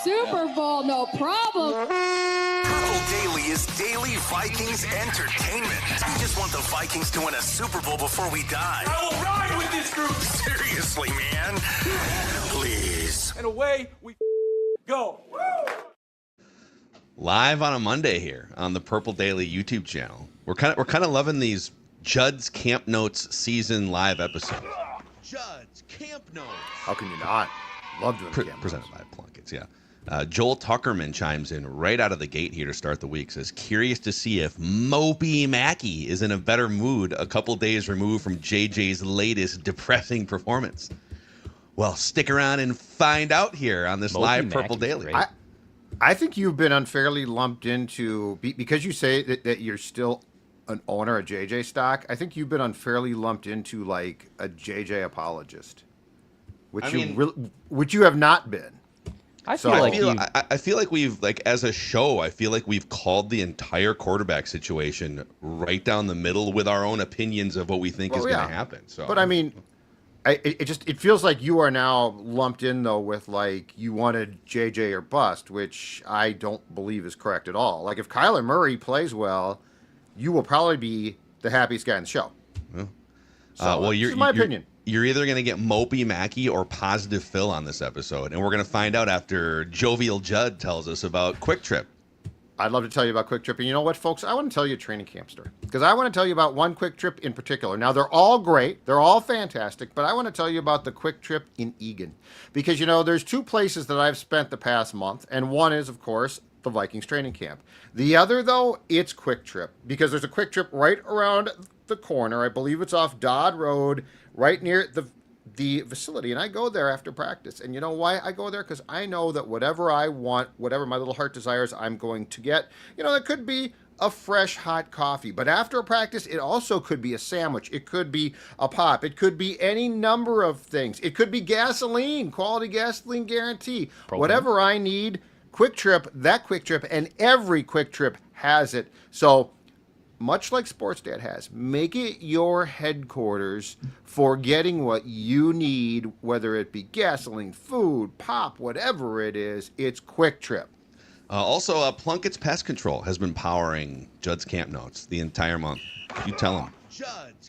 Super Bowl, no problem. Purple Daily is daily Vikings entertainment. We just want the Vikings to win a Super Bowl before we die. I will ride with this group. Seriously, man. Please. And away we go. Live on a Monday here on the Purple Daily YouTube channel. We're kind of loving these Judd's Camp Notes season live episodes. Judd's Camp Notes. How can you not? Love doing Camp Notes. Presented by Plunkett's, yeah. Joel Tuckerman chimes in right out of the gate here to start the week. Says, curious to see if Mopey Mackey is in a better mood a couple days removed from JJ's latest depressing performance. Well, stick around and find out here on this live Purple Daily. I think you've been unfairly lumped into, because you say that you're still an owner of JJ stock, I think you've been unfairly lumped into like a JJ apologist, which you have not been. I feel like we've, like, as a show, I feel like we've called the entire quarterback situation right down the middle with our own opinions of what we think is going to happen. So, but I mean, it feels like you are now lumped in though with like you wanted JJ or bust, which I don't believe is correct at all. Like if Kyler Murray plays well, you will probably be the happiest guy in the show. Well, this is my opinion. You're either going to get Mopey Mackey or Positive Phil on this episode, and we're going to find out after Jovial Judd tells us about Quick Trip. I'd love to tell you about Quick Trip. And you know what, folks? I want to tell you a training camp story. Because I want to tell you about one Quick Trip in particular. Now, they're all great. They're all fantastic. But I want to tell you about the Quick Trip in Eagan. Because, you know, there's two places that I've spent the past month. And one is, of course, the Vikings training camp. The other, though, it's Quick Trip. Because there's a Quick Trip right around the corner. I believe it's off Dodd Road, right near the facility, and I go there after practice. And you know why I go there? Because I know that whatever I want, whatever my little heart desires, I'm going to get. You know, it could be a fresh hot coffee, but after a practice, it also could be a sandwich. It could be a pop. It could be any number of things. It could be gasoline, quality gasoline guarantee. Propane. Whatever I need, Quick Trip, that Quick Trip, and every Quick Trip has it. So much like Sports Dad has, make it your headquarters for getting what you need, whether it be gasoline, food, pop, whatever it is. It's Quick Trip. Also, Plunkett's Pest Control has been powering Judd's Camp Notes the entire month. You tell him.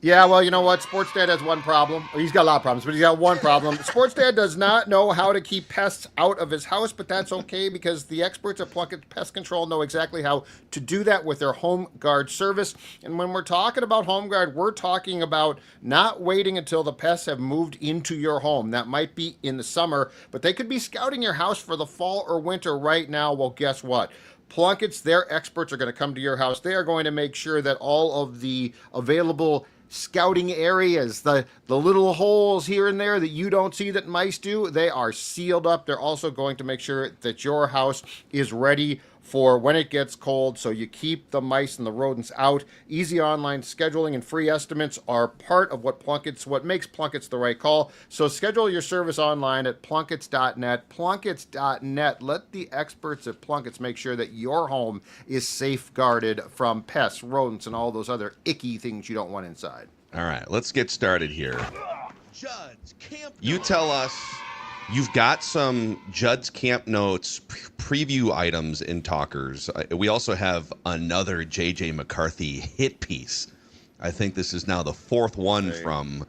Yeah, well, you know what? Sports Dad has one problem. He's got a lot of problems, but he's got one problem. Sports Dad does not know how to keep pests out of his house, but that's okay because the experts at Plunkett Pest Control know exactly how to do that with their Home Guard service. And when we're talking about Home Guard, we're talking about not waiting until the pests have moved into your home. That might be in the summer, but they could be scouting your house for the fall or winter right now. Well, guess what? Plunkett's, their experts are going to come to your house. They are going to make sure that all of the available scouting areas, the little holes here and there that you don't see that mice do, they are sealed up. They're also going to make sure that your house is ready for when it gets cold, so you keep the mice and the rodents out. Easy online scheduling and free estimates are part of what makes Plunkett's the right call. So schedule your service online at plunketts.net. Plunketts.net. Let the experts at Plunkett's make sure that your home is safeguarded from pests, rodents, and all those other icky things you don't want inside. All right, let's get started here. You tell us. You've got some Judd's Camp Notes preview items in Talkers. We also have another J.J. McCarthy hit piece. I think this is now the fourth one from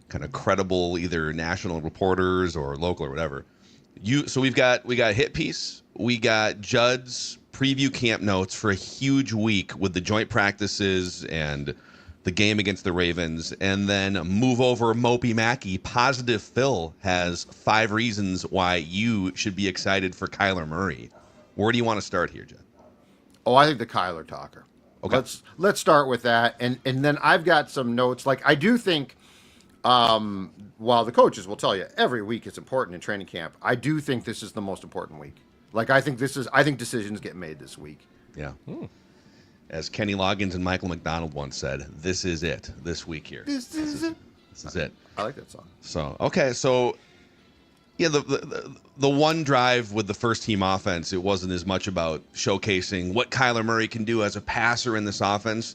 kind of credible either national reporters or local or whatever. So we got hit piece. We got Judd's preview camp notes for a huge week with the joint practices and the game against the Ravens, and then move over Mopey Mackey. Positive Phil has 5 reasons why you should be excited for Kyler Murray. Where do you want to start here, Jed? Oh, I think the Kyler talker. Okay. Let's start with that, and then I've got some notes. Like I do think, while the coaches will tell you every week is important in training camp, I do think this is the most important week. Like I think decisions get made this week. Yeah. As Kenny Loggins and Michael McDonald once said, this is it this week here. This is it. I like that song. So yeah, the one drive with the first team offense, it wasn't as much about showcasing what Kyler Murray can do as a passer in this offense.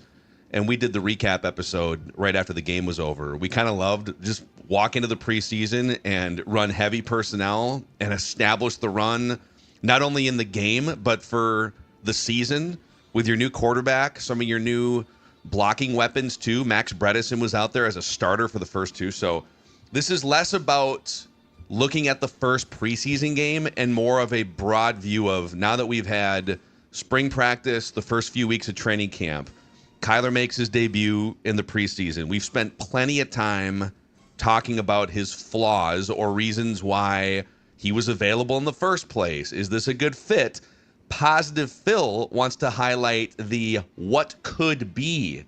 And we did the recap episode right after the game was over. We kind of loved just walk into the preseason and run heavy personnel and establish the run, not only in the game, but for the season with your new quarterback, some of your new blocking weapons too. Max Bredesen was out there as a starter for the first two. So this is less about looking at the first preseason game and more of a broad view of now that we've had spring practice, the first few weeks of training camp, Kyler makes his debut in the preseason. We've spent plenty of time talking about his flaws or reasons why he was available in the first place. Is this a good fit? Positive Phil wants to highlight the what could be,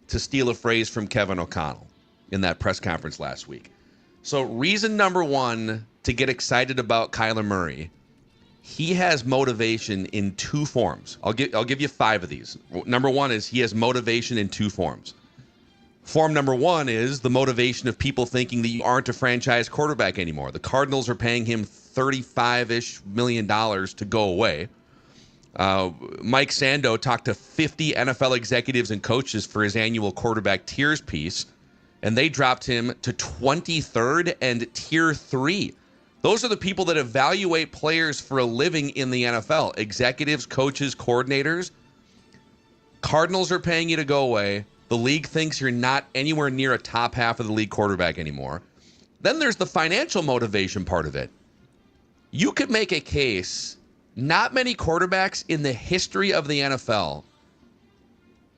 to steal a phrase from Kevin O'Connell in that press conference last week. So reason number one to get excited about Kyler Murray, he has motivation in two forms. I'll give you 5 of these. Number one is he has motivation in 2 forms. Form number one is the motivation of people thinking that you aren't a franchise quarterback anymore. The Cardinals are paying him $35-ish million to go away. Mike Sando talked to 50 NFL executives and coaches for his annual quarterback tiers piece, and they dropped him to 23rd and tier 3. Those are the people that evaluate players for a living in the NFL. Executives, coaches, coordinators. Cardinals are paying you to go away. The league thinks you're not anywhere near a top half of the league quarterback anymore. Then there's the financial motivation part of it. You could make a case, not many quarterbacks in the history of the NFL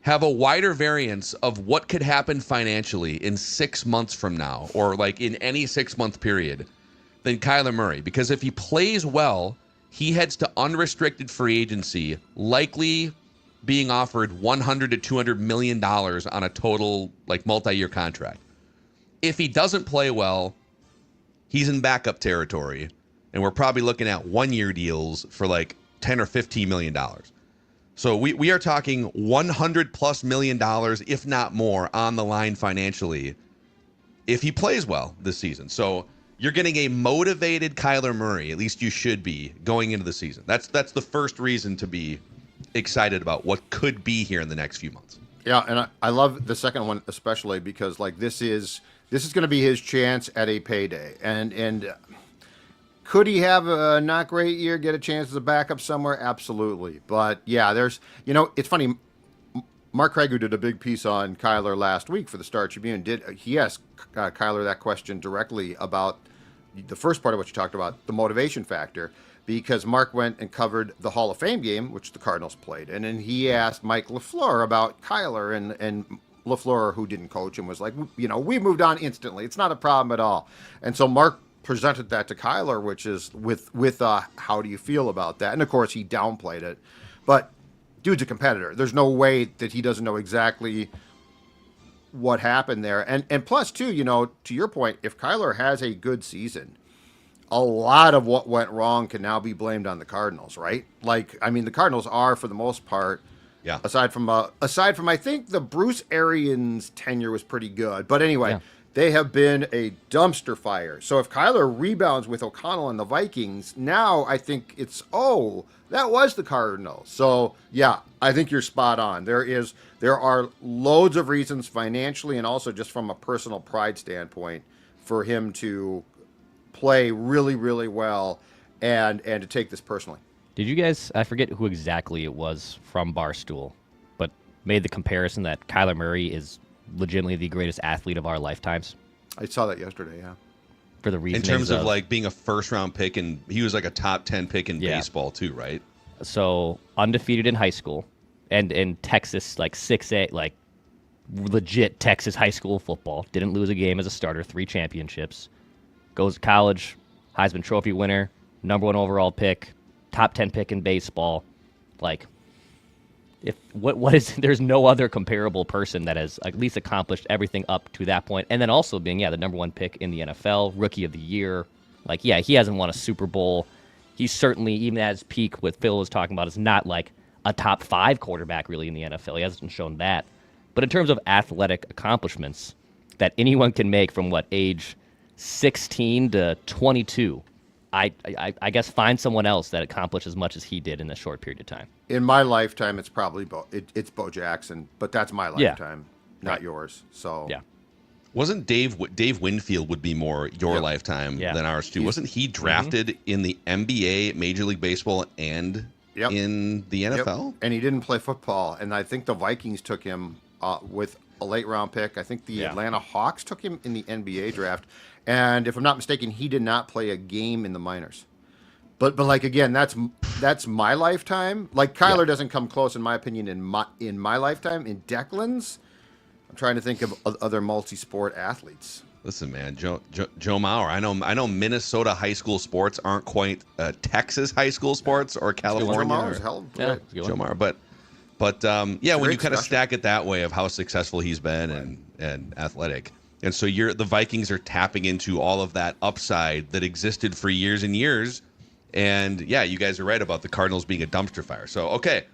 have a wider variance of what could happen financially in 6 months from now, or like in any 6-month period, than Kyler Murray. Because if he plays well, he heads to unrestricted free agency, likely being offered $100 to $200 million on a total like multi-year contract. If he doesn't play well, he's in backup territory, and we're probably looking at 1-year deals for like $10 or $15 million. So we are talking $100+ million, if not more, on the line financially if he plays well this season. So you're getting a motivated Kyler Murray, at least you should be, going into the season. That's the first reason to be excited about what could be here in the next few months. Yeah, and I love the second one especially because like this is going to be his chance at a payday, and could he have a not great year, get a chance as a backup somewhere? Absolutely. But yeah, there's, it's funny. Mark Craig, who did a big piece on Kyler last week for the Star Tribune, he asked Kyler that question directly about the first part of what you talked about, the motivation factor, because Mark went and covered the Hall of Fame game, which the Cardinals played, and then he asked Mike LaFleur about Kyler, and LaFleur, who didn't coach him, was like, we moved on instantly. It's not a problem at all. And so Mark presented that to Kyler, which is with how do you feel about that? And of course he downplayed it, but dude's a competitor. There's no way that he doesn't know exactly what happened there. And plus too, to your point, if Kyler has a good season, a lot of what went wrong can now be blamed on the Cardinals, right? Like, I mean, the Cardinals are, for the most part, yeah. Aside from I think the Bruce Arians tenure was pretty good, but anyway. Yeah. They have been a dumpster fire. So if Kyler rebounds with O'Connell and the Vikings, now I think it's, that was the Cardinals. So, yeah, I think you're spot on. There are loads of reasons financially and also just from a personal pride standpoint for him to play really, really well and to take this personally. Did you guys, I forget who exactly it was from Barstool, but made the comparison that Kyler Murray is legitimately the greatest athlete of our lifetimes? I saw that yesterday, yeah. For the reason in terms of like being a first-round pick, and he was like a top 10 pick in baseball too, right? So undefeated in high school, and in Texas, like 6A, like legit Texas high school football. Didn't lose a game as a starter, 3 championships. Goes to college, Heisman Trophy winner, number 1 overall pick, top 10 pick in baseball. Like, there's no other comparable person that has at least accomplished everything up to that point, and then also being the number 1 pick in the NFL, rookie of the year. Like, yeah, he hasn't won a Super Bowl. He's certainly, even at his peak, what Phil was talking about, is not like a top 5 quarterback really in the NFL. He hasn't shown that. But in terms of athletic accomplishments that anyone can make from age 16 to 22, I guess find someone else that accomplished as much as he did in a short period of time. In my lifetime, it's probably it's Bo Jackson, but that's my lifetime, not yours. So yeah. Wasn't Dave Winfield would be more your lifetime than ours too? Wasn't he drafted in the NBA, Major League Baseball, and in the NFL? And he didn't play football. And I think the Vikings took him with a late round pick. I think the Atlanta Hawks took him in the NBA draft. And if I'm not mistaken, he did not play a game in the minors. But like again, that's my lifetime. Like Kyler doesn't come close in my opinion in my lifetime. In Declan's, I'm trying to think of other multi-sport athletes. Listen, man, Joe Mauer. I know Minnesota high school sports aren't quite Texas high school sports or California. Joe Mauer's hell. Joe Mauer, but when you kind of stack it that way of how successful he's been and athletic, and so the Vikings are tapping into all of that upside that existed for years and years, and you guys are right about the Cardinals being a dumpster fire. So okay,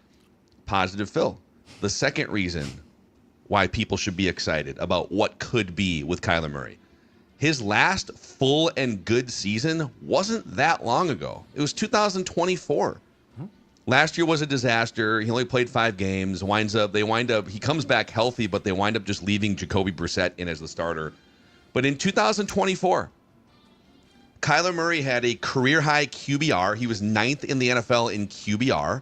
positive Phil. The second reason why people should be excited about what could be with Kyler Murray. His last full and good season wasn't that long ago. It was 2024. Last year was a disaster. He only played 5 games. He comes back healthy, but they wind up just leaving Jacoby Brissett in as the starter. But in 2024, Kyler Murray had a career-high QBR. He was 9th in the NFL in QBR.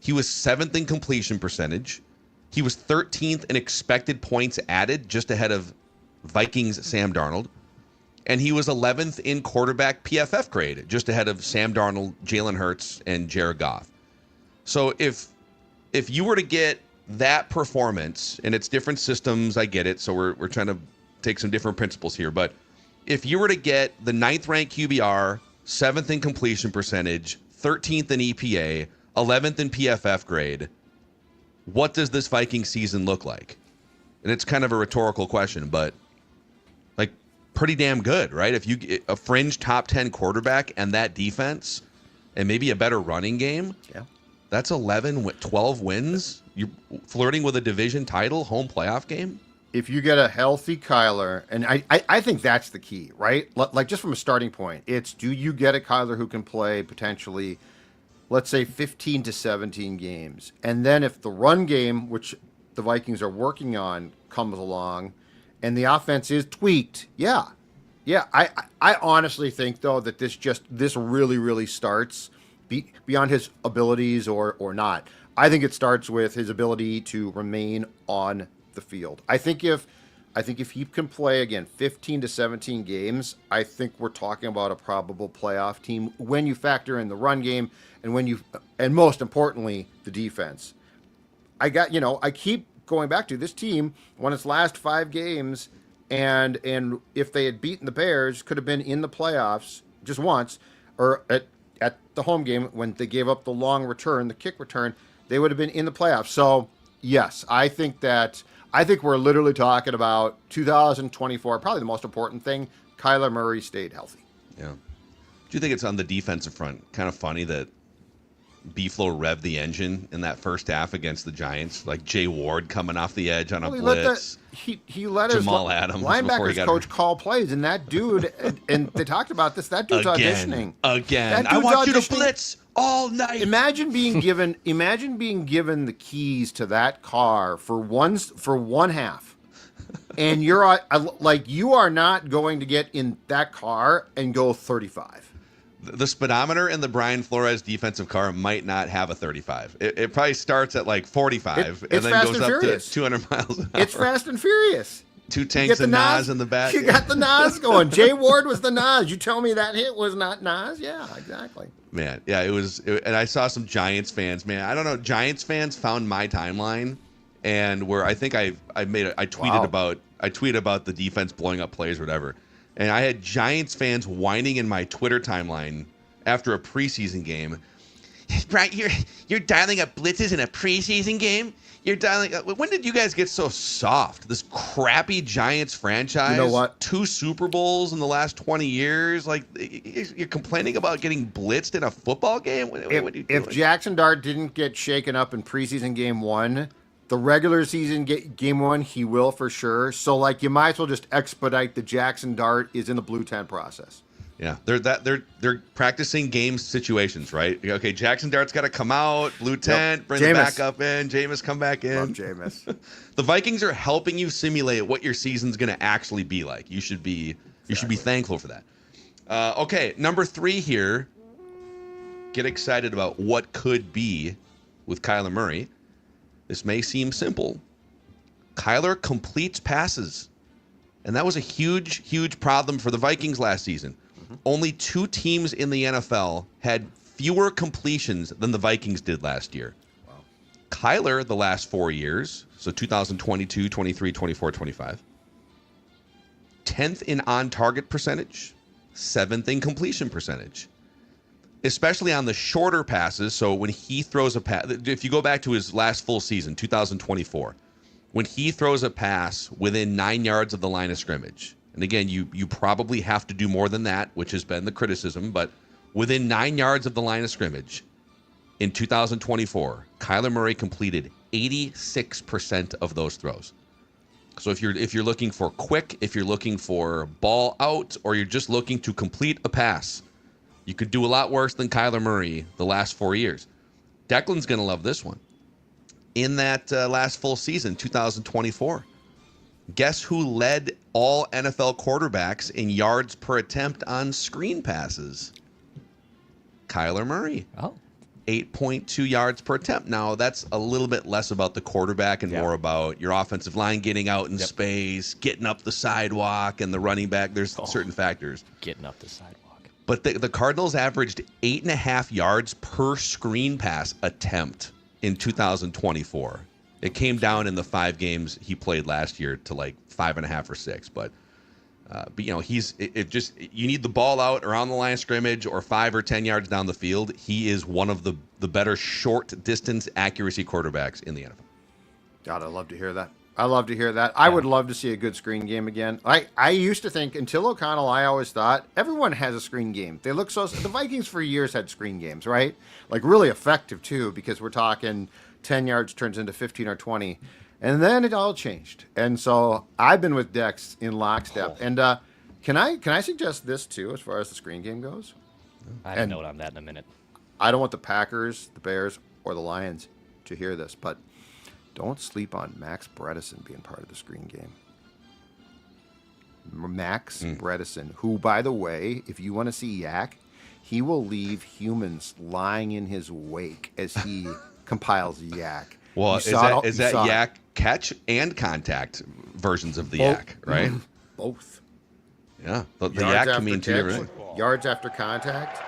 He was 7th in completion percentage. He was 13th in expected points added, just ahead of Vikings Sam Darnold. And he was 11th in quarterback PFF grade, just ahead of Sam Darnold, Jalen Hurts, and Jared Goff. So if you were to get that performance, and it's different systems, I get it, so we're trying to take some different principles here, but if you were to get the 9th ranked QBR, 7th in completion percentage, 13th in EPA, 11th in PFF grade, what does this Viking season look like? And it's kind of a rhetorical question, but like pretty damn good, right? If you get a fringe top 10 quarterback and that defense and maybe a better running game, that's 12 wins. You're flirting with a division title, home playoff game. If you get a healthy Kyler, and I think that's the key, right? Like just from a starting point, it's do you get a Kyler who can play potentially, let's say 15 to 17 games. And then if the run game, which the Vikings are working on, comes along and the offense is tweaked, I honestly think, though, that this really, really starts beyond his abilities or not. I think it starts with his ability to remain on the field. I think if he can play, again, 15 to 17 games, I think we're talking about a probable playoff team when you factor in the run game and most importantly, the defense. I keep going back to this team won its last 5 games, and if they had beaten the Bears, could have been in the playoffs just once, or at the home game when they gave up the long return, the kick return, they would have been in the playoffs. So yes, I think we're literally talking about 2024. Probably the most important thing: Kyler Murray stayed healthy. Yeah. Do you think it's on the defensive front kind of funny that B-Flow revved the engine in that first half against the Giants? Like Jay Ward coming off the edge on a blitz. He let Jamal Adams linebackers coach call plays, and that dude, and they talked about this, that dude's auditioning. Again. I want you to blitz all night. Imagine being given the keys to that car for one half. And you are not going to get in that car and go 35. The speedometer in the Brian Flores defensive car might not have a 35. It probably starts at like 45 and then goes up to 200 miles an hour. It's Fast and Furious. 2 tanks of Nas in the back. You got the Nas going. Jay Ward was the Nas. You tell me that hit was not Nas? Yeah, exactly. Man, yeah, it was. And I saw some Giants fans. Man, I don't know. Giants fans found my timeline, and where I think I tweeted about the defense blowing up plays or whatever. And I had Giants fans whining in my Twitter timeline after a preseason game. Right, you're dialing up blitzes in a preseason game? You're dialing up. When did you guys get so soft? This crappy Giants franchise. You know what? 2 Super Bowls in the last 20 years. Like, you're complaining about getting blitzed in a football game? What are you doing? If Jackson Dart didn't get shaken up in preseason game 1, the regular season game 1, he will for sure. So, you might as well just expedite the Jackson Dart is in the blue tent process. Yeah, they're practicing game situations, right? Okay, Jackson Dart's got to come out, blue tent, bring the back up in, Jameis come back in. Love Jameis. The Vikings are helping you simulate what your season's going to actually be like. You should be thankful for that. Okay, number 3 here. Get excited about what could be with Kyler Murray. This may seem simple. Kyler completes passes, and that was a huge, huge problem for the Vikings last season. Only 2 teams in the NFL had fewer completions than the Vikings did last year. Wow. Kyler, the last 4 years, so 2022, 23, 24, 25, 10th in on-target percentage, 7th in completion percentage, especially on the shorter passes. So when he throws a pass, if you go back to his last full season, 2024, when he throws a pass within 9 yards of the line of scrimmage, and again, you probably have to do more than that, which has been the criticism, but within 9 yards of the line of scrimmage in 2024, Kyler Murray completed 86% of those throws. So if you're looking for quick, if you're looking for ball out, or you're just looking to complete a pass, you could do a lot worse than Kyler Murray the last 4 years. Declan's going to love this one. In that last full season, 2024, guess who led all NFL quarterbacks in yards per attempt on screen passes? Kyler Murray. Oh. 8.2 yards per attempt. Now, that's a little bit less about the quarterback and more about your offensive line getting out in space, getting up the sidewalk, and the running back. There's certain factors. Getting up the sidewalk. But the Cardinals averaged 8.5 yards per screen pass attempt in 2024. It came down in the 5 games he played last year to like 5.5 or 6. But you know, you need the ball out around the line of scrimmage or 5 or 10 yards down the field. He is one of the better short distance accuracy quarterbacks in the NFL. God, I love to hear that. I would love to see a good screen game again. I used to think, until O'Connell, I always thought everyone has a screen game. They look so. The Vikings for years had screen games, right? Like really effective too, because we're talking 10 yards turns into 15 or 20. And then it all changed. And so I've been with Dex in lockstep. And can I suggest this too, as far as the screen game goes? I have a note on that in a minute. I don't want the Packers, the Bears, or the Lions to hear this, but don't sleep on Max Bredesen being part of the screen game. Max Bredesen, who, by the way, if you want to see Yak, he will leave humans lying in his wake as he compiles Yak. Well, is that Yak catch and contact versions of the Yak, right? Both. Yeah, the Yak can mean 2 different things. Yards after contact.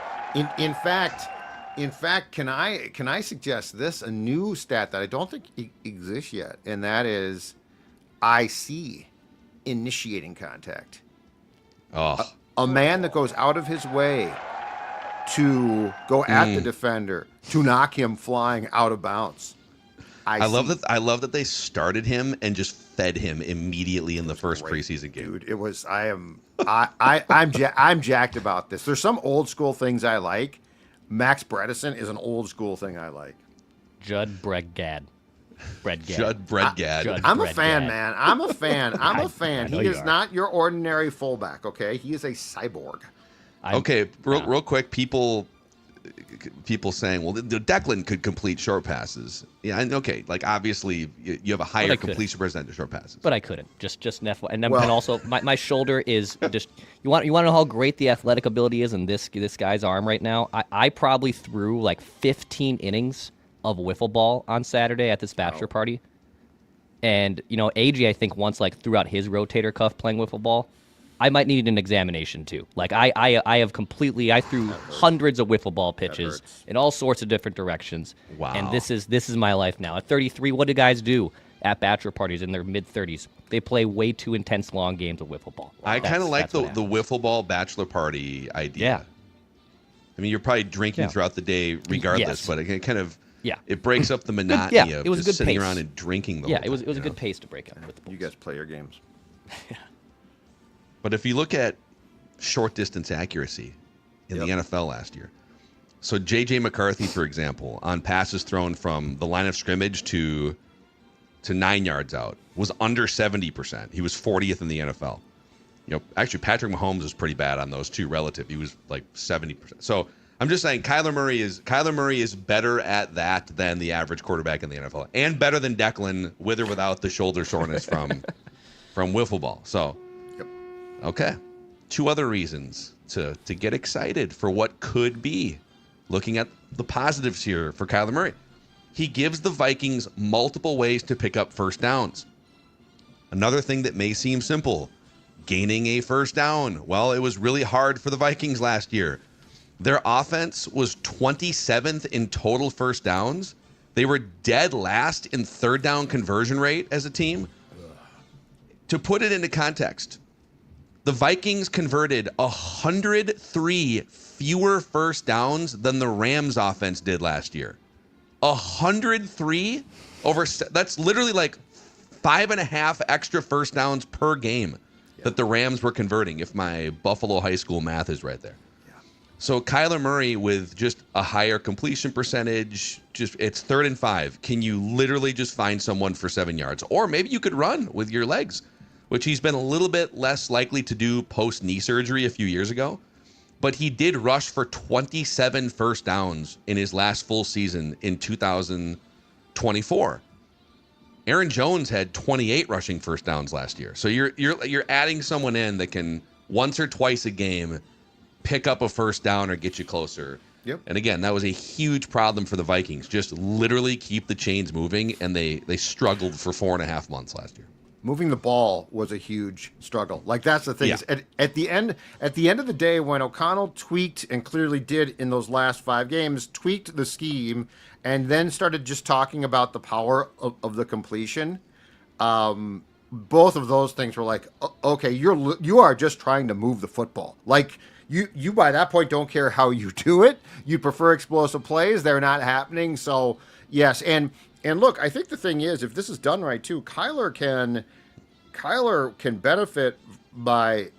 In fact, can I suggest this, a new stat that I don't think exists yet, and that is IC, initiating contact. Oh. A man that goes out of his way to go at the defender to knock him flying out of bounds. I love that they started him and just fed him immediately in the first preseason game. Dude, it was. I'm jacked about this. There's some old school things I like. Max Bredesen is an old school thing I like. Judd Bredgad. Judd Bredgad. I'm a fan, man. I'm a fan. He is not your ordinary fullback. Okay, he is a cyborg. Real quick, people saying, well, the Declan could complete short passes. Yeah, and okay, like obviously you have a higher completion percentage of short passes. But I couldn't. Just and also my shoulder is just. You want to know how great the athletic ability is in this guy's arm right now? I probably threw like 15 innings of wiffle ball on Saturday at this bachelor party, and AJ I think once like threw out his rotator cuff playing wiffle ball. I might need an examination too. Like I threw hundreds of wiffle ball pitches in all sorts of different directions. Wow. And this is my life now. At 33, what do guys do at bachelor parties in their mid-30s? They play way too intense long games of wiffle ball. I kind of like the wiffle ball bachelor party idea. Yeah. I mean, you're probably drinking throughout the day regardless, but it kind of it breaks up the monotony of just sitting around and drinking the whole time. It was a good pace to break up with the Bulls. You guys play your games. But if you look at short distance accuracy in the NFL last year, so J.J. McCarthy, for example, on passes thrown from the line of scrimmage to 9 yards out, was under 70%. He was 40th in the NFL. Actually, Patrick Mahomes is pretty bad on those two relative. He was like 70%. So I'm just saying Kyler Murray is better at that than the average quarterback in the NFL, and better than Declan with or without the shoulder soreness from wiffle ball. So, okay, 2 other reasons to get excited for what could be. Looking at the positives here for Kyler Murray, he gives the Vikings multiple ways to pick up first downs. Another thing that may seem simple, gaining a first down. Well, it was really hard for the Vikings last year. Their offense was 27th in total first downs. They were dead last in third down conversion rate as a team. To put it into context, the Vikings converted 103 fewer first downs than the Rams offense did last year. 103 over, that's literally like 5.5 extra first downs per game that the Rams were converting, if my Buffalo high school math is right there. So Kyler Murray with just a higher completion percentage, it's 3rd and 5. Can you literally just find someone for 7 yards? Or maybe you could run with your legs, which he's been a little bit less likely to do post-knee surgery a few years ago. But he did rush for 27 first downs in his last full season in 2024. Aaron Jones had 28 rushing first downs last year. So you're adding someone in that can once or twice a game pick up a first down or get you closer. Yep. And again, that was a huge problem for the Vikings. Just literally keep the chains moving, and they struggled for 4.5 months last year. Moving the ball was a huge struggle. Like, that's the thing. Yeah. Is at the end of the day, when O'Connell tweaked, and clearly did in those last 5 games, tweaked the scheme and then started just talking about the power of the completion, both of those things were like, okay, you are just trying to move the football. Like, you by that point don't care how you do it. You prefer explosive plays. They're not happening. So yes, and look, I think the thing is, if this is done right too, Kyler can benefit by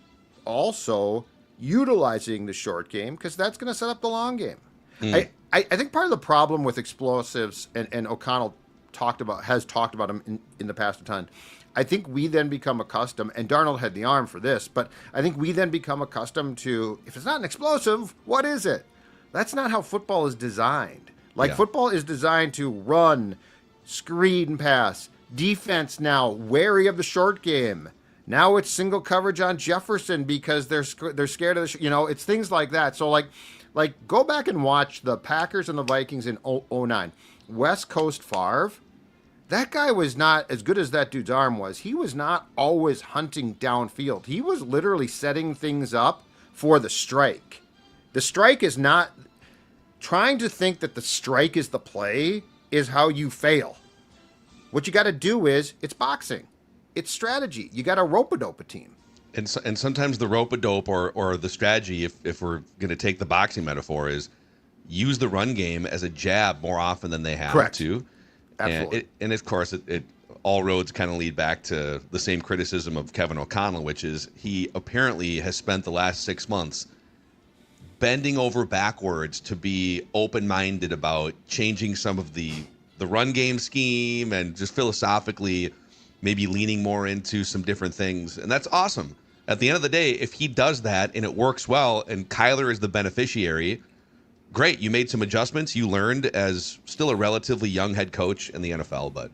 also utilizing the short game, because that's going to set up the long game. I think part of the problem with explosives, and O'Connell has talked about them in the past a ton. I think we then become accustomed, and Darnold had the arm for this, but I think we then become accustomed to, if it's not an explosive, what is it? That's not how football is designed. Football is designed to run, screen pass, defense now wary of the short game. Now it's single coverage on Jefferson because they're scared of it's things like that. So like go back and watch the Packers and the Vikings in 2009. West Coast Favre. That guy was not, as good as that dude's arm was, he was not always hunting downfield. He was literally setting things up for the strike. The strike is not, trying to think that the strike is the play is how you fail. What you got to do is, it's boxing. It's strategy. You got to rope-a-dope a team. And sometimes the rope-a-dope or the strategy, if we're going to take the boxing metaphor, is use the run game as a jab more often than they have. Correct. To. Absolutely. And of course, all roads kind of lead back to the same criticism of Kevin O'Connell, which is he apparently has spent the last 6 months bending over backwards to be open-minded about changing some of the run game scheme and just philosophically maybe leaning more into some different things. And that's awesome. At the end of the day, if he does that and it works well and Kyler is the beneficiary, great. You made some adjustments. You learned as still a relatively young head coach in the NFL, but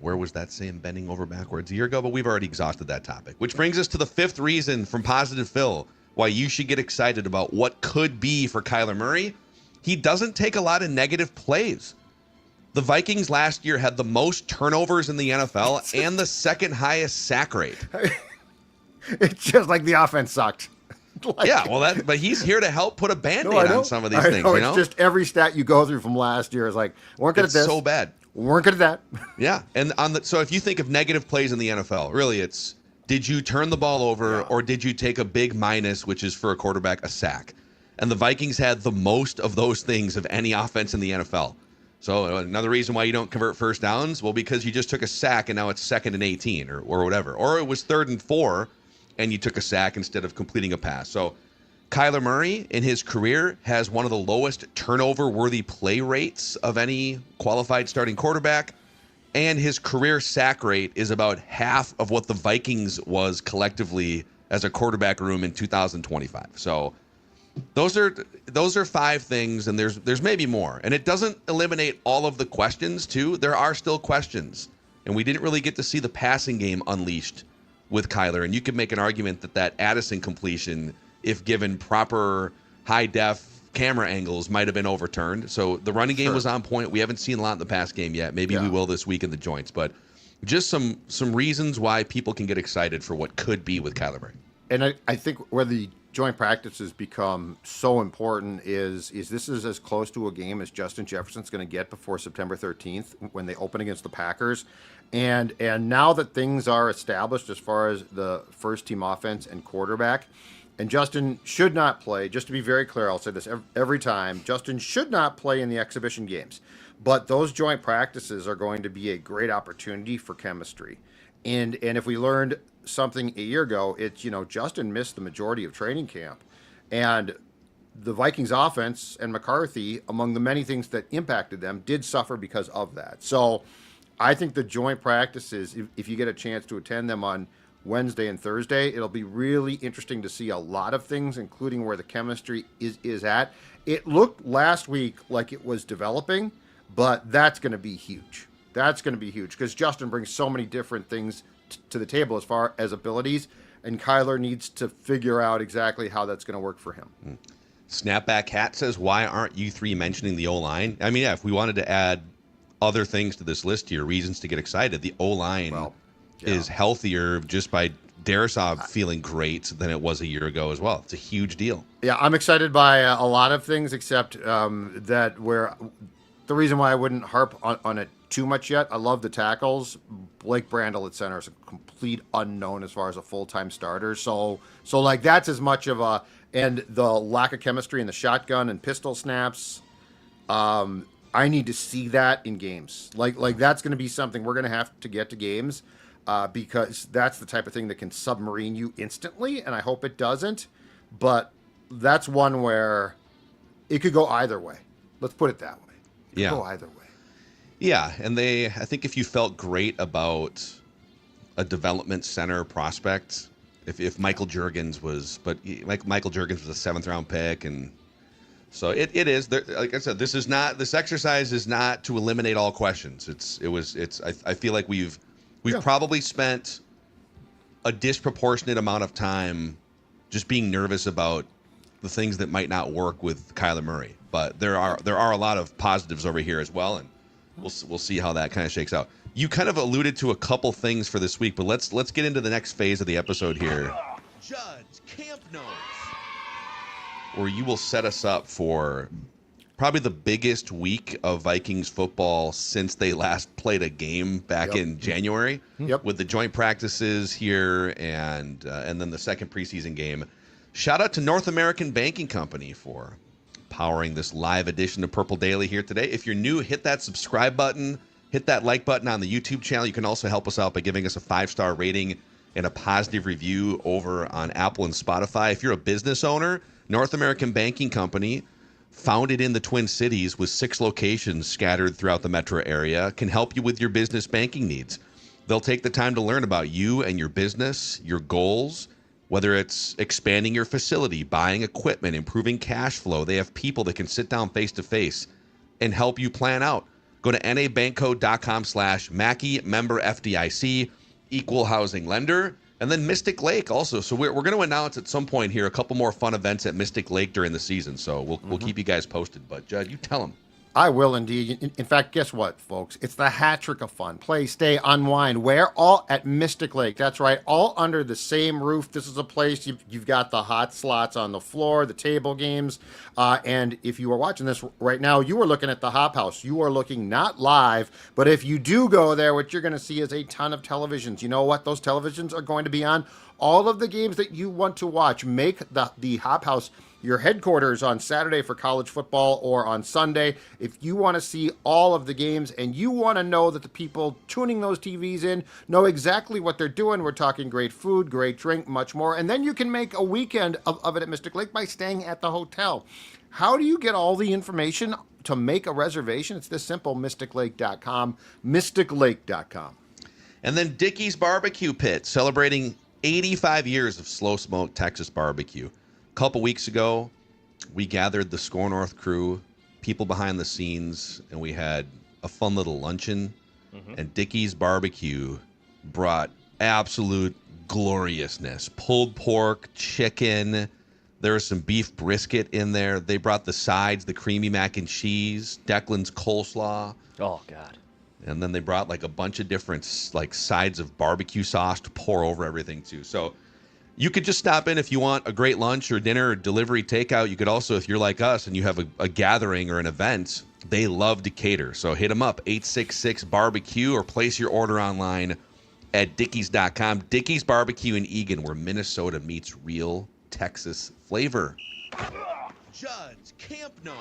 where was that same bending over backwards a year ago? But we've already exhausted that topic, which brings us to the 5th reason from Positive Phil why you should get excited about what could be for Kyler Murray. He doesn't take a lot of negative plays. The Vikings last year had the most turnovers in the NFL and the 2nd highest sack rate. It's just like the offense sucked. But he's here to help put a Band-Aid on some of these things. It's just every stat you go through from last year is like, weren't good at this. It's so bad. Weren't good at that. Yeah, and so if you think of negative plays in the NFL, really it's, did you turn the ball over or did you take a big minus, which is for a quarterback, a sack? And the Vikings had the most of those things of any offense in the NFL. So another reason why you don't convert first downs, well, because you just took a sack and now it's 2nd and 18 or whatever. Or it was 3rd and 4 and you took a sack instead of completing a pass. So Kyler Murray in his career has one of the lowest turnover-worthy play rates of any qualified starting quarterback, and his career sack rate is about half of what the Vikings was collectively as a quarterback room in 2025. So those are 5 things, and there's maybe more. And it doesn't eliminate all of the questions, too. There are still questions. And we didn't really get to see the passing game unleashed with Kyler. And you could make an argument that Addison completion, if given proper high-def camera angles, might have been overturned. So the running game was on point. We haven't seen a lot in the pass game yet. Maybe we will this week in the joints. But just some reasons why people can get excited for what could be with Kyler Murray. And I think where the joint practices become so important is this is as close to a game as Justin Jefferson's going to get before September 13th when they open against the Packers. And now that things are established as far as the first team offense and quarterback, and Justin should not play, just to be very clear, I'll say this every time, Justin should not play in the exhibition games. But those joint practices are going to be a great opportunity for chemistry. And if we learned something a year ago, it's, Justin missed the majority of training camp. And the Vikings offense and McCarthy, among the many things that impacted them, did suffer because of that. So I think the joint practices, if you get a chance to attend them on Wednesday and Thursday, it'll be really interesting to see a lot of things, including where the chemistry is at. It looked last week like it was developing, but that's going to be huge. That's going to be huge because Justin brings so many different things to the table as far as abilities, and Kyler needs to figure out exactly how that's going to work for him. Snapback Hat says, why aren't you 3 mentioning the O-line? I mean, if we wanted to add other things to this list here, reasons to get excited, the O-line is healthier just by Darrisaw feeling great than it was a year ago as well. It's a huge deal. Yeah, I'm excited by a lot of things, except that where the reason why I wouldn't harp on it too much yet, I love the tackles. Blake Brandel at center is a complete unknown as far as a full-time starter. So like that's as much of a, and the lack of chemistry in the shotgun and pistol snaps, I need to see that in games. Like that's going to be something we're going to have to get to games because that's the type of thing that can submarine you instantly, and I hope it doesn't. But that's one where it could go either way. Let's put it that way. It could go either way. Yeah, and I think if you felt great about a development center prospect, if Michael Juergens was, but Michael Juergens was a 7th-round pick, and so it is. Like I said, this exercise is not to eliminate all questions. I feel like we've probably spent a disproportionate amount of time just being nervous about the things that might not work with Kyler Murray, but there are a lot of positives over here as well, and we'll see how that kind of shakes out. You kind of alluded to a couple things for this week, but let's get into the next phase of the episode here. Judd's Camp Notes, where you will set us up for probably the biggest week of Vikings football since they last played a game back in January. With the joint practices here and then the second preseason game. Shout out to North American Banking Company for powering this live edition of Purple Daily here today. If you're new, hit that subscribe button, hit that like button on the YouTube channel. You can also help us out by giving us a 5-star rating and a positive review over on Apple and Spotify. If you're a business owner, North American Banking Company, founded in the Twin Cities with 6 locations scattered throughout the metro area, can help you with your business banking needs. They'll take the time to learn about you and your business, your goals, whether it's expanding your facility, buying equipment, improving cash flow. They have people that can sit down face-to-face and help you plan out. Go to nabankcode.com/Mackey, member FDIC, equal housing lender, and then Mystic Lake also. So we're going to announce at some point here a couple more fun events at Mystic Lake during the season. So we'll keep you guys posted. But, Judd, you tell them. I will indeed. In fact, guess what, folks? It's the hat trick of fun. Play, stay, unwind. Where? All at Mystic Lake. That's right. All under the same roof. This is a place you've got the hot slots on the floor, the table games. And if you are watching this right now, you are looking at the Hop House. You are looking not live, but if you do go there, what you're going to see is a ton of televisions. You know what? Those televisions are going to be on all of the games that you want to watch. Make the Hop House your headquarters on Saturday for college football or on Sunday. If you want to see all of the games and you want to know that the people tuning those TVs in know exactly what they're doing, we're talking great food, great drink, much more. And then you can make a weekend of it at Mystic Lake by staying at the hotel. How do you get all the information to make a reservation? It's this simple, mysticlake.com, mysticlake.com. And then Dickey's Barbecue Pit, celebrating 85 years of slow smoke Texas barbecue. A couple weeks ago, we gathered the Score North crew, people behind the scenes, and we had a fun little luncheon. And Dickey's Barbecue brought absolute gloriousness. Pulled pork, chicken. There was some beef brisket in there. They brought the sides, the creamy mac and cheese, Declan's coleslaw. Oh, God. And then they brought like a bunch of different like sides of barbecue sauce to pour over everything too. So you could just stop in if you want a great lunch or dinner or delivery takeout. You could also, if you're like us and you have a gathering or an event, they love to cater. So hit them up, 866-BARBECUE, or place your order online at Dickies.com. Dickey's Barbecue in Eagan, where Minnesota meets real Texas flavor. Judd's Camp Notes.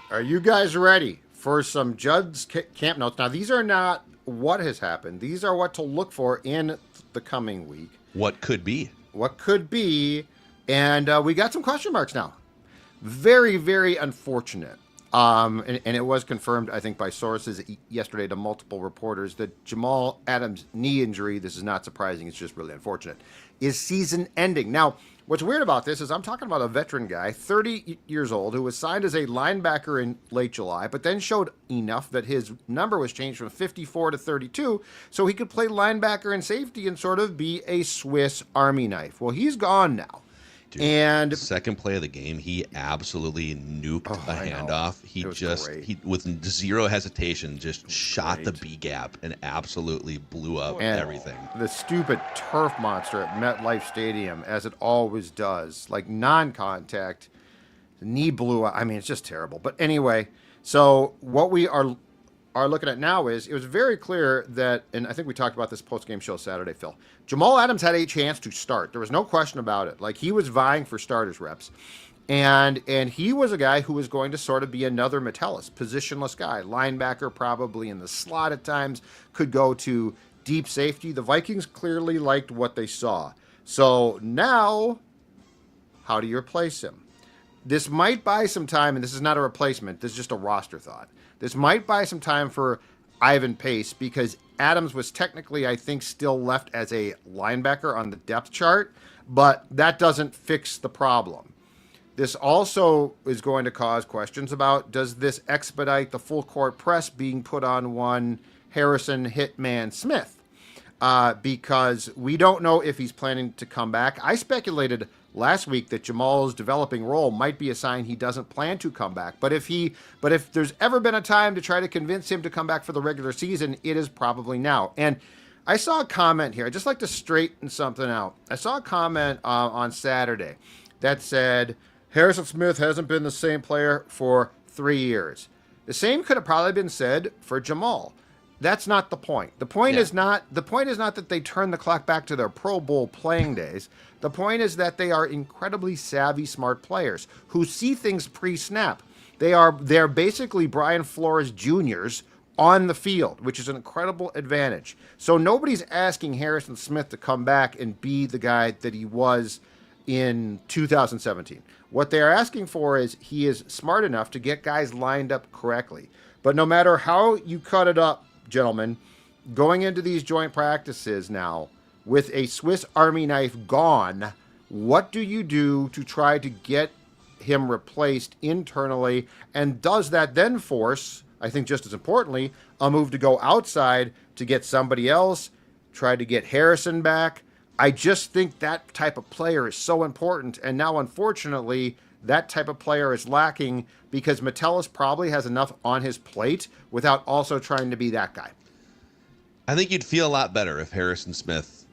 Are you guys ready for some Judd's Camp Notes? Now, these are not what has happened. These are what to look for in the coming week. What could be. What could be. And we got some question marks now. Very, very unfortunate. And it was confirmed, I think, by sources yesterday to multiple reporters that Jamal Adams' knee injury, this is not surprising, it's just really unfortunate, is season ending. Now, what's weird about this is I'm talking about a veteran guy, 30 years old, who was signed as a linebacker in late July, but then showed enough that his number was changed from 54 to 32, so he could play linebacker and safety and sort of be a Swiss Army knife. Well, he's gone now. Dude, and second play of the game, he absolutely nuked a handoff. He just, great. with zero hesitation, just shot the B gap and absolutely blew up everything. The stupid turf monster at MetLife Stadium, as it always does, like non-contact, the knee blew up. I mean, it's just terrible. But anyway, so what we are looking at now is, it was very clear that, and I think we talked about this post-game show Saturday, Phil, Jamal Adams had a chance to start. There was no question about it. Like, he was vying for starters reps. And he was a guy who was going to sort of be another Metellus, positionless guy. Linebacker, probably in the slot at times, could go to deep safety. The Vikings clearly liked what they saw. So now, how do you replace him? This might buy some time, and this is not a replacement. This is just a roster thought. This might buy some time for Ivan Pace, because Adams was technically, I think, still left as a linebacker on the depth chart, but that doesn't fix the problem. This also is going to cause questions about, does this expedite the full court press being put on one Harrison Hitman Smith? Because we don't know if he's planning to come back. I speculated last week that Jamal's developing role might be a sign he doesn't plan to come back. But if there's ever been a time to try to convince him to come back for the regular season, it is probably now. And I saw a comment here. I'd just like to straighten something out. I saw a comment on Saturday that said, Harrison Smith hasn't been the same player for 3 years. The same could have probably been said for Jamal. That's not the point. The point is not that they turn the clock back to their Pro Bowl playing days. The point is that they are incredibly savvy, smart players who see things pre-snap. They're basically Brian Flores Juniors on the field, which is an incredible advantage. So nobody's asking Harrison Smith to come back and be the guy that he was in 2017. What they are asking for is he is smart enough to get guys lined up correctly. But no matter how you cut it up, gentlemen, going into these joint practices now with a Swiss Army knife gone, what do you do to try to get him replaced internally? And does that then force, I think just as importantly, a move to go outside to get somebody else, try to get Harrison back? I just think that type of player is so important. And now, unfortunately, that type of player is lacking because Metellus probably has enough on his plate without also trying to be that guy. I think you'd feel a lot better if Harrison Smith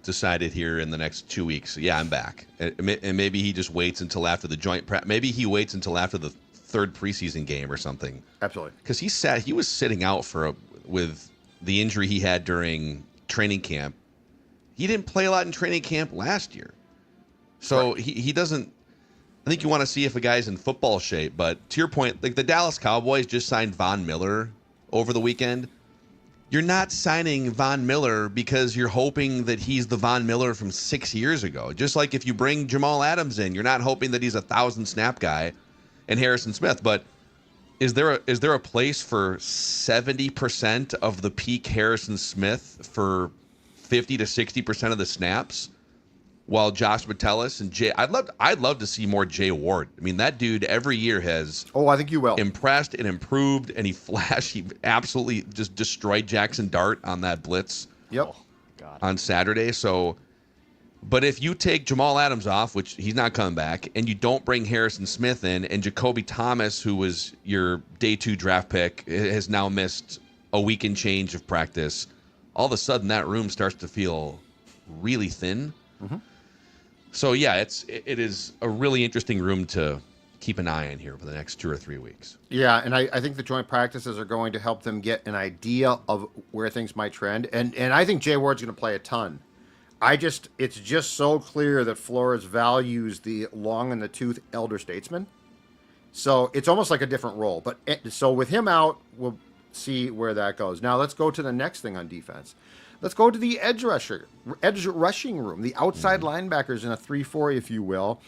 decided here in the next 2 weeks, yeah, I'm back. And maybe he just waits until after the joint practice. Maybe he waits until after the third preseason game or something. Absolutely. Because he was sitting out with the injury he had during training camp. He didn't play a lot in training camp last year. So right. he doesn't. I think you want to see if a guy's in football shape, but to your point, like the Dallas Cowboys just signed Von Miller over the weekend. You're not signing Von Miller because you're hoping that he's the Von Miller from 6 years ago. Just like if you bring Jamal Adams in, you're not hoping that he's a 1,000-snap guy and Harrison Smith. But is there a place for 70% of the peak Harrison Smith for 50 to 60% of the snaps, while Josh Metellus and I'd love to see more Jay Ward. I mean, that dude every year has I think you will. Impressed and improved, and he absolutely just destroyed Jackson Dart on that blitz. Yep. Oh, God. On Saturday. So, but if you take Jamal Adams off, which he's not coming back, and you don't bring Harrison Smith in, and Jacoby Thomas, who was your day 2 draft pick, has now missed a week and change of practice, all of a sudden that room starts to feel really thin. Mm-hmm. So yeah, it is a really interesting room to keep an eye on here for the next 2 or 3 weeks. Yeah, and I think the joint practices are going to help them get an idea of where things might trend. And I think Jay Ward's going to play a ton. It's just so clear that Flores values the long in the tooth elder statesman. So it's almost like a different role. But so with him out, we'll see where that goes. Now let's go to the next thing on defense. Let's go to the edge rushing room, the outside linebackers in a 3-4, if you will.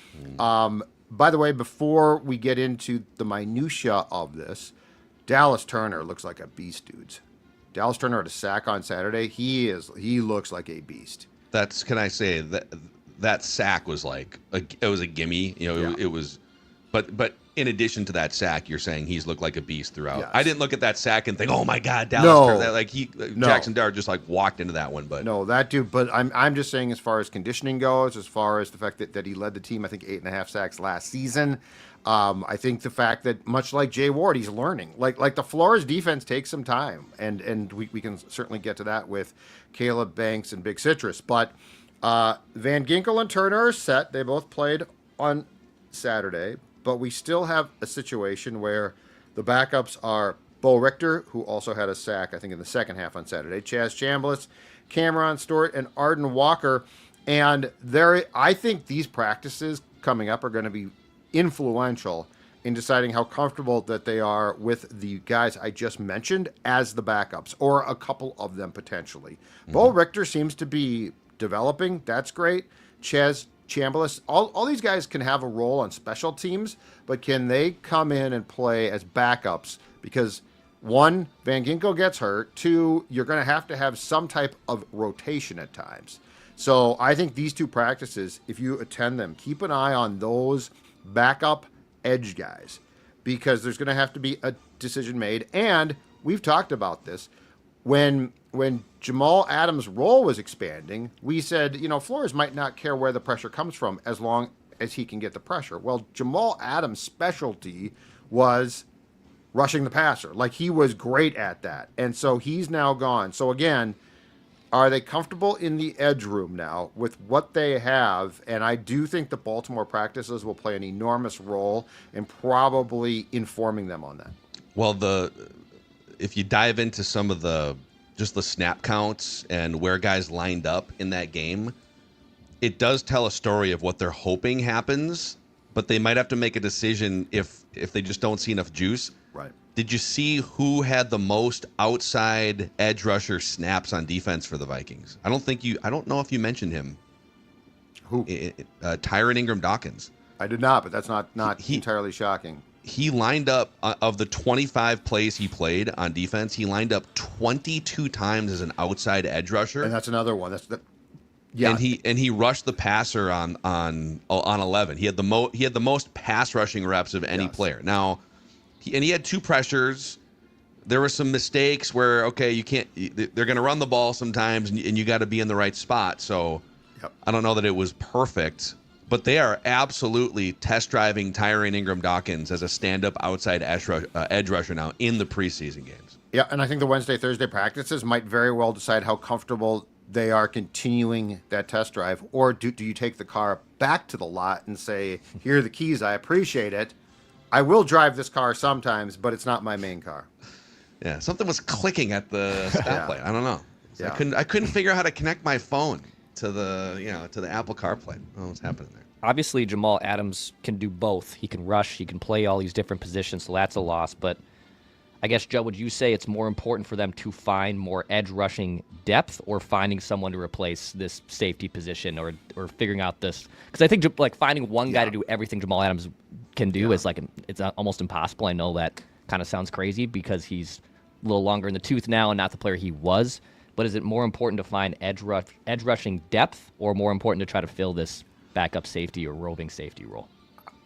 By the way, before we get into the minutia of this, Dallas Turner looks like a beast, dudes. Dallas Turner had a sack on Saturday. He looks like a beast. Can I say that sack was like it was a gimme. It was, but in addition to that sack, you're saying he's looked like a beast throughout. Yes. I didn't look at that sack and think, oh my God, Dallas Turner. No. Jackson Dart just like walked into that one. But no, that dude. But I'm just saying, as far as conditioning goes, as far as the fact that he led the team, I think 8.5 sacks last season. I think the fact that, much like Jay Ward, he's learning. Like the Flores defense takes some time, and we can certainly get to that with Caleb Banks and Big Citrus. But Van Ginkel and Turner are set. They both played on Saturday, but we still have a situation where the backups are Bo Richter, who also had a sack, I think, in the second half on Saturday, Chaz Chambliss, Cameron Stewart, and Arden Walker. And I think these practices coming up are going to be influential in deciding how comfortable that they are with the guys I just mentioned as the backups, or a couple of them potentially. Mm-hmm. Bo Richter seems to be developing. That's great. Chaz Chambliss, all these guys can have a role on special teams, but can they come in and play as backups? Because 1, Van Ginkel gets hurt. 2, you're going to have some type of rotation at times. So I think these 2 practices, if you attend them, keep an eye on those backup edge guys, because there's going to have to be a decision made. And we've talked about this. When Jamal Adams' role was expanding, we said, Flores might not care where the pressure comes from as long as he can get the pressure. Well, Jamal Adams' specialty was rushing the passer. Like, he was great at that. And so he's now gone. So again, are they comfortable in the edge room now with what they have? And I do think the Baltimore practices will play an enormous role in probably informing them on that. Well, if you dive into some of the snap counts and where guys lined up in that game, it does tell a story of what they're hoping happens, but they might have to make a decision if they just don't see enough juice. Right. Did you see who had the most outside edge rusher snaps on defense for the Vikings? I don't know if you mentioned him. Who? Tyron Ingram-Dawkins. I did not, but that's not entirely shocking. He lined up, of the 25 plays he played on defense, he lined up 22 times as an outside edge rusher. And that's another one. Yeah. And he rushed the passer on 11. He had the most pass rushing reps of any player. Now, he had 2 pressures. There were some mistakes where, okay, they're going to run the ball sometimes, and you got to be in the right spot. So I don't know that it was perfect, but they are absolutely test driving Tyron Ingram-Dawkins as a stand-up outside edge rusher now in the preseason games. Yeah, and I think the Wednesday, Thursday practices might very well decide how comfortable they are continuing that test drive. Or do you take the car back to the lot and say, here are the keys, I appreciate it. I will drive this car sometimes, but it's not my main car. Yeah, something was clicking at the stoplight. I don't know. Yeah. I couldn't figure out how to connect my phone to the Apple CarPlay. I don't know what's happening there. Obviously, Jamal Adams can do both. He can rush, he can play all these different positions, so that's a loss. But I guess, Joe, would you say it's more important for them to find more edge rushing depth, or finding someone to replace this safety position, or figuring out this? Because I think finding one guy to do everything Jamal Adams can do is it's almost impossible. I know that kind of sounds crazy because he's a little longer in the tooth now and not the player he was. but is it more important to find edge rushing depth, or more important to try to fill this backup safety or roving safety role?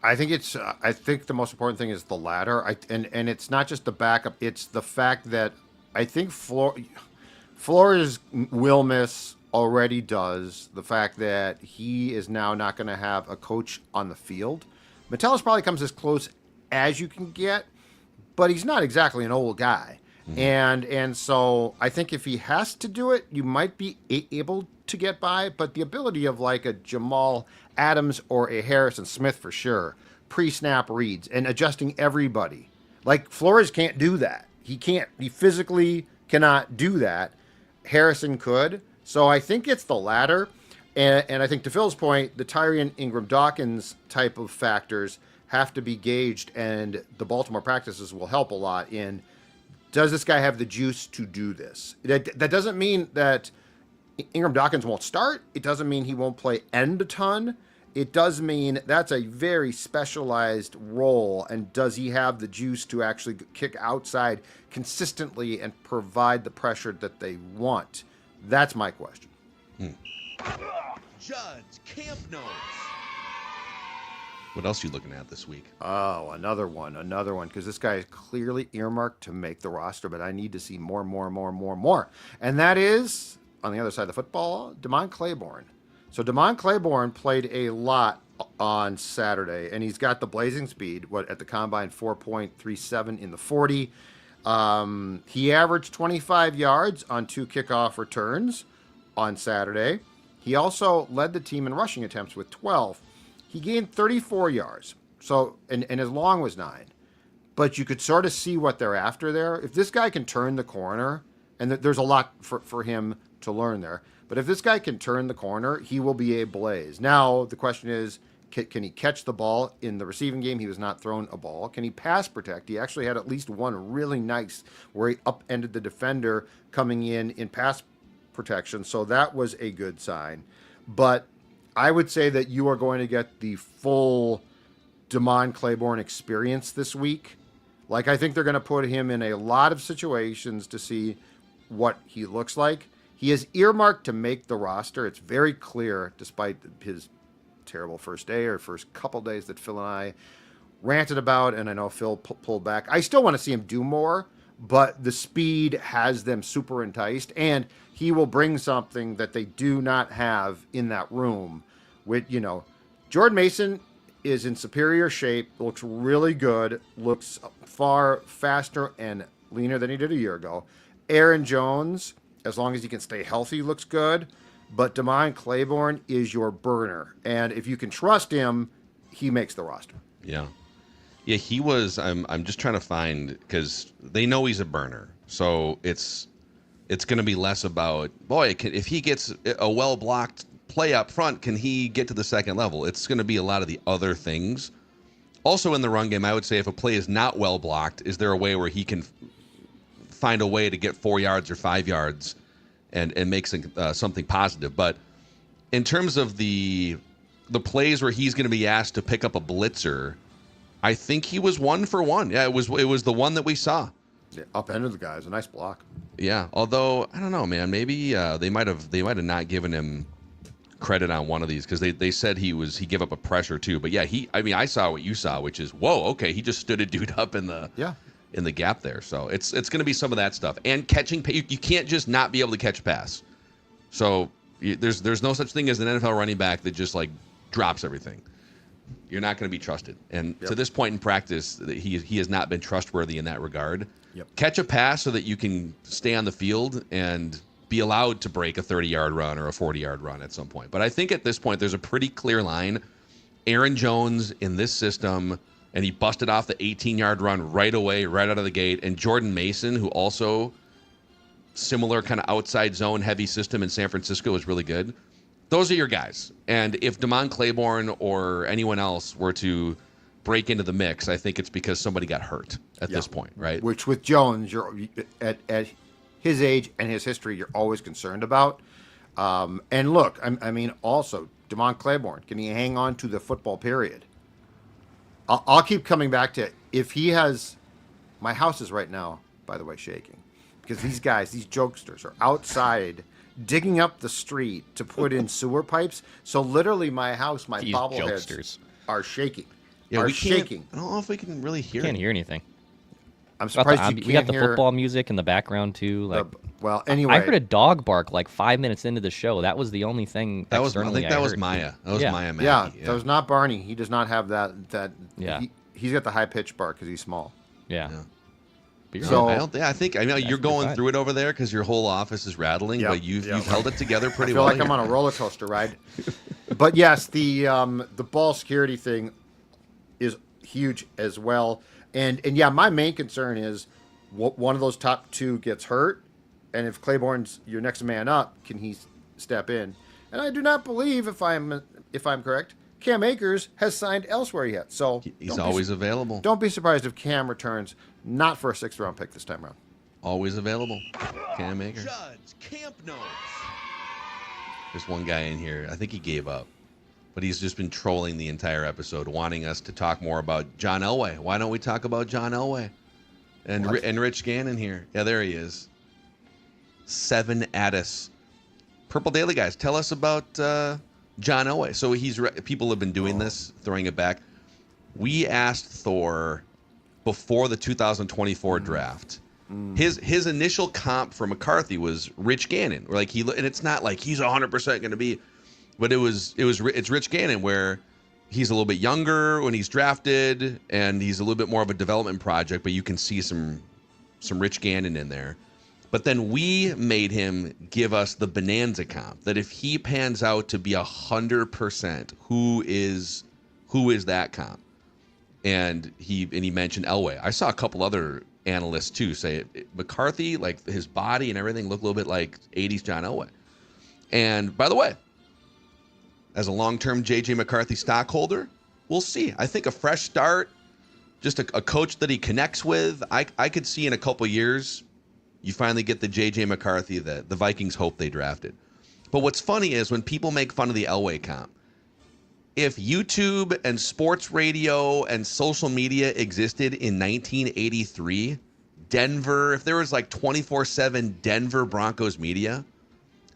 I think I think the most important thing is the latter. And it's not just the backup. It's the fact that I think Flores will miss already does the fact that he is now not going to have a coach on the field. Metellus probably comes as close as you can get, but he's not exactly an old guy. And so I think if he has to do it, you might be able to get by. But the ability of like a Jamal Adams or a Harrison Smith for sure, pre-snap reads and adjusting everybody. Like Flores can't do that. He can't. He physically cannot do that. Harrison could. So I think it's the latter. And I think to Phil's point, the Tyrion Ingram-Dawkins type of factors have to be gauged, and the Baltimore practices will help a lot in, does this guy have the juice to do this? That doesn't mean that Ingram-Dawkins won't start. It doesn't mean he won't play end a ton. It does mean that's a very specialized role, and does he have the juice to actually kick outside consistently and provide the pressure that they want? That's my question. Judd's Camp Notes. What else are you looking at this week? Oh, another one, because this guy is clearly earmarked to make the roster, but I need to see more. And that is, on the other side of the football, Damon Claiborne. So Damon Claiborne played a lot on Saturday, and he's got the blazing speed, at the combine, 4.37 in the 40. He averaged 25 yards on 2 kickoff returns on Saturday. He also led the team in rushing attempts with 12. He gained 34 yards, so and his long was 9. But you could sort of see what they're after there. If this guy can turn the corner, and there's a lot for him to learn there, but if this guy can turn the corner, he will be a blaze. Now, the question is, can he catch the ball? In the receiving game, he was not thrown a ball. Can he pass protect? He actually had at least one really nice where he upended the defender coming in pass protection, so that was a good sign. But I would say that you are going to get the full Damon Claiborne experience this week. Like, I think they're going to put him in a lot of situations to see what he looks like. He is earmarked to make the roster. It's very clear, despite his terrible first day or first couple days that Phil and I ranted about, and I know Phil pulled back. I still want to see him do more, but the speed has them super enticed, and he will bring something that they do not have in that room. With, Jordan Mason is in superior shape, looks really good, looks far faster and leaner than he did a year ago. Aaron Jones, as long as he can stay healthy, looks good. But Damon Claiborne is your burner, and if you can trust him, he makes the roster. Yeah, he was. I'm just trying to find, because they know he's a burner, so it's going to be less about, if he gets a well blocked play up front, can he get to the second level? It's going to be a lot of the other things. Also in the run game, I would say if a play is not well blocked, is there a way where he can find a way to get 4 yards or 5 yards and make something positive? But in terms of the plays where he's going to be asked to pick up a blitzer, I think he was 1 for 1. Yeah, it was the one that we saw. Yeah, upended the guy. It's a nice block. Yeah, although I don't know, man. Maybe they might have not given him credit on one of these, because they said he gave up a pressure too. But yeah, I saw what you saw, which is, whoa, okay, he just stood a dude up in the gap there. So it's going to be some of that stuff, and catching. You can't just not be able to catch a pass. So there's no such thing as an NFL running back that just like drops everything. You're not going to be trusted, and to this point in practice, he has not been trustworthy in that regard. Catch a pass so that you can stay on the field and be allowed to break a 30-yard run or a 40-yard run at some point. But I think at this point there's a pretty clear line. Aaron Jones in this system, and he busted off the 18-yard run right away, right out of the gate. And Jordan Mason, who also similar kind of outside zone heavy system in San Francisco, is really good. Those are your guys. And if Damon Claiborne or anyone else were to break into the mix, I think it's because somebody got hurt at this point, right? Which with Jones, you're at his age and his history, you're always concerned about. And look, I mean, also, Damon Claiborne, can he hang on to the football period? I'll keep coming back to, if he has, my house is right now, by the way, shaking. because these guys, these jokesters, are outside digging up the street to put in sewer pipes. So literally, my house, my These bobbleheads jokesters. are shaking. Yeah, we shaking. I don't know if we can really hear. Can't it. hear anything. I'm We got surprised the, you can't we got the hear football music in the background too. Like, well, anyway, I heard a dog bark like 5 minutes into the show. That was the only thing. That was. I externally think that was heard. Maya. That was Yeah. Maya. Mackey. yeah, that was not Barney. He does not have that. Yeah. He's got the high pitched bark because he's small. Yeah. Yeah. But you're So- right. I think you're That's going fine. through it over there because your whole office is rattling, Yep, but you've yep. held it together I pretty feel well. like I'm here. on a roller coaster ride. But yes, the ball security thing is huge as well. And yeah, my main concern is one of those top two gets hurt, and if Claiborne's your next man up, can he step in? And I do not believe, if I'm correct, Cam Akers has signed elsewhere yet. So He's always available. don't be surprised if Cam returns, not for a 6th-round pick this time around. Always available. Cam Akers. Judd's Camp Notes. There's one guy in here. I think he gave up, but he's just been trolling the entire episode, wanting us to talk more about John Elway. Why don't we talk about John Elway? And Rich Gannon here. Yeah, there he is. 7 Addis. Purple Daily guys, tell us about John Elway. So people have been doing this, throwing it back. We asked Thor before the 2024 draft. His initial comp for McCarthy was Rich Gannon. Like and it's not like he's 100% going to be, but it's Rich Gannon where he's a little bit younger when he's drafted and he's a little bit more of a development project, but you can see some Rich Gannon in there. But then we made him give us the bonanza comp that if he pans out to be 100%, who is that comp? And he mentioned Elway. I saw a couple other analysts too say McCarthy, like his body and everything, looked a little bit like 80s John Elway. And by the way, as a long-term J.J. McCarthy stockholder, we'll see. I think a fresh start, just a coach that he connects with. I could see in a couple years, you finally get the J.J. McCarthy that the Vikings hope they drafted. But what's funny is when people make fun of the Elway comp, if YouTube and sports radio and social media existed in 1983, Denver, if there was like 24/7 Denver Broncos media,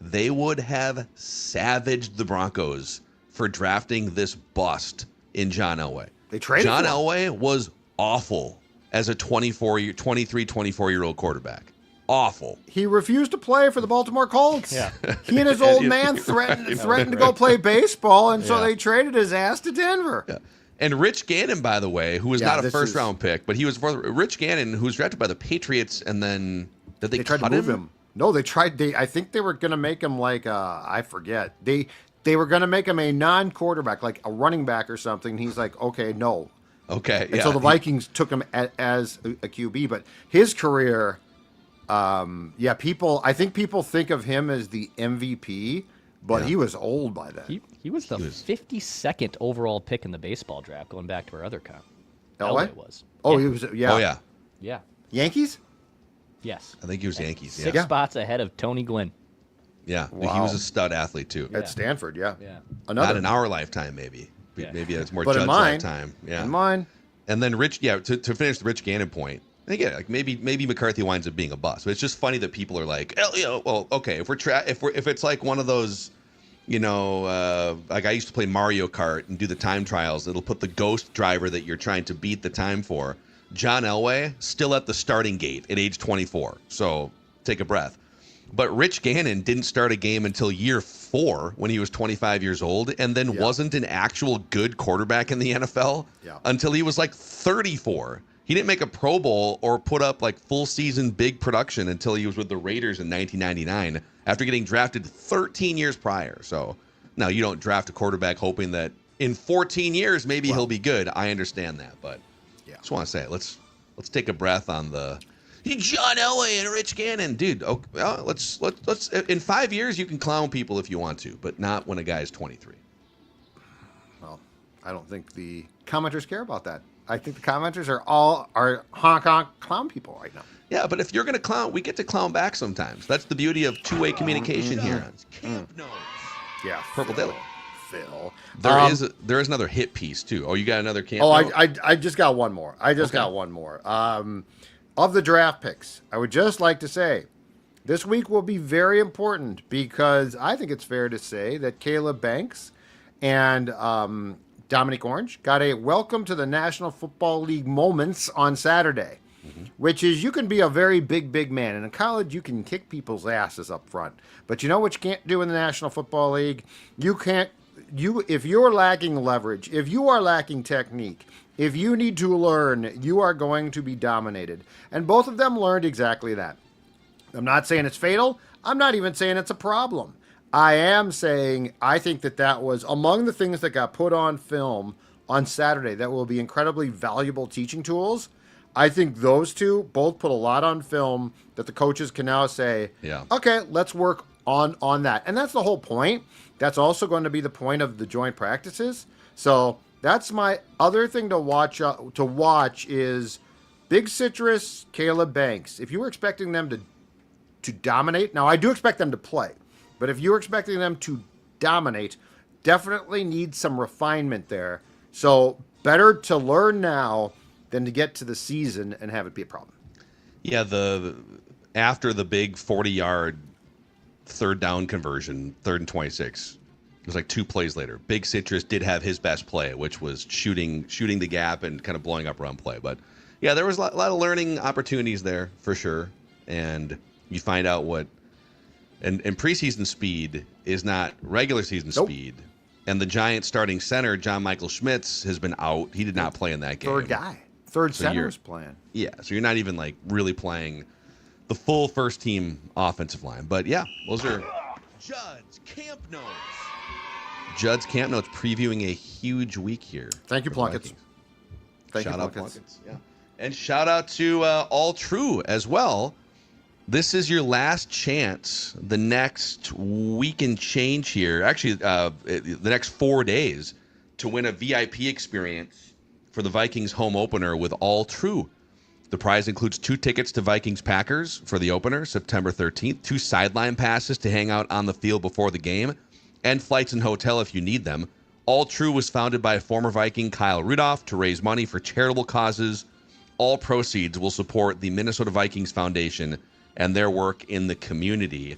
they would have savaged the Broncos for drafting this bust in John Elway. They traded John for him. Elway was awful as a 23, 24-year-old quarterback. Awful. He refused to play for the Baltimore Colts. Yeah. He and his old man threatened to go play baseball, and so Yeah. they traded his ass to Denver. Yeah. And Rich Gannon, by the way, who was Yeah, not a this first-round pick, but he was Rich Gannon, who was drafted by the Patriots, and then did they They tried cut to move him. No, they tried. I think they were going to make him like I forget. They were going to make him a non-quarterback, like a running back or something. He's like, okay, no. Okay, And yeah. so the Vikings took him as a QB, but his career, I think people think of him as the MVP, but he was old by then. He was the 52nd overall pick in the baseball draft, going back to our other comp. Elway? Was. Oh, yeah. he was. Yeah. Oh yeah, Yeah. Yankees. Yes. I think he was Yankees. 6 Yeah, spots ahead of Tony Gwynn. yeah. He Wow. was a stud athlete too. Yeah. At Stanford. Yeah. Yeah. Another. Not in our lifetime, maybe. Yeah. Maybe it's more But in Judd's mine- lifetime. Yeah. In mine. And then to finish the Rich Gannon point, and again, like maybe McCarthy winds up being a bust. But it's just funny that people are like, well, okay, if it's like one of those, like I used to play Mario Kart and do the time trials, it'll put the ghost driver that you're trying to beat the time for. John Elway still at the starting gate at age 24. So take a breath. But Rich Gannon didn't start a game until year 4 when he was 25 years old, and then wasn't an actual good quarterback in the NFL until he was like 34. He didn't make a Pro Bowl or put up like full season big production until he was with the Raiders in 1999 after getting drafted 13 years prior. So now you don't draft a quarterback hoping that in 14 years maybe he'll be good. I understand that, but just want to say let's take a breath on the John Elway and Rich Gannon, dude. Let's in 5 years you can clown people if you want to, but not when a guy is 23. Well, I don't think the commenters care about that. I think the commenters are honk clown people right now. Yeah, but if you're gonna clown, we get to clown back sometimes. That's the beauty of two-way communication here. Camp Notes. Yeah, Purple Daily. Phil. There is another hit piece too. Oh, you got another camp? Oh, note? I just got one more. I just got one more. of the draft picks, I would just like to say this week will be very important because I think it's fair to say that Caleb Banks and Dominic Orange got a welcome to the National Football League moments on Saturday, which is you can be a very big man. And in college, you can kick people's asses up front. But you know what you can't do in the National Football League? If you're lacking leverage, if you are lacking technique, if you need to learn, you are going to be dominated. And both of them learned exactly that. I'm not saying it's fatal. I'm not even saying it's a problem. I am saying I think that was among the things that got put on film on Saturday that will be incredibly valuable teaching tools. I think those two both put a lot on film that the coaches can now say, okay, let's work on that. And that's the whole point. That's also going to be the point of the joint practices. So that's my other thing to watch is Big Citrus, Caleb Banks. If you were expecting them to dominate, now I do expect them to play, but if you're expecting them to dominate, definitely need some refinement there. So better to learn now than to get to the season and have it be a problem. Yeah, after the big 40-yard third down conversion, 3rd and 26, it was like 2 plays later. Big Citrus did have his best play, which was shooting the gap and kind of blowing up run play. But yeah, there was a lot of learning opportunities there for sure. And you find out what and preseason speed is not regular season speed. And the Giants starting center, John Michael Schmitz, has been out. He did not play in that game. Third center's playing. Yeah, so you're not even like really playing the full first team offensive line. But yeah, those are Judd's Camp Notes. Judd's Camp Notes previewing a huge week here. Thank you, Plunkets. Shout out Plunkets. Yeah. And shout out to All True as well. This is your last chance the next week and change here. Actually, the next 4 days to win a VIP experience for the Vikings home opener with All True. The prize includes 2 tickets to Vikings Packers for the opener, September 13th, 2 sideline passes to hang out on the field before the game, and flights and hotel if you need them. All True was founded by former Viking Kyle Rudolph to raise money for charitable causes. All proceeds will support the Minnesota Vikings Foundation and their work in the community.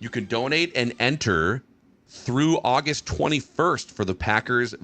You can donate and enter through August 21st for the Packers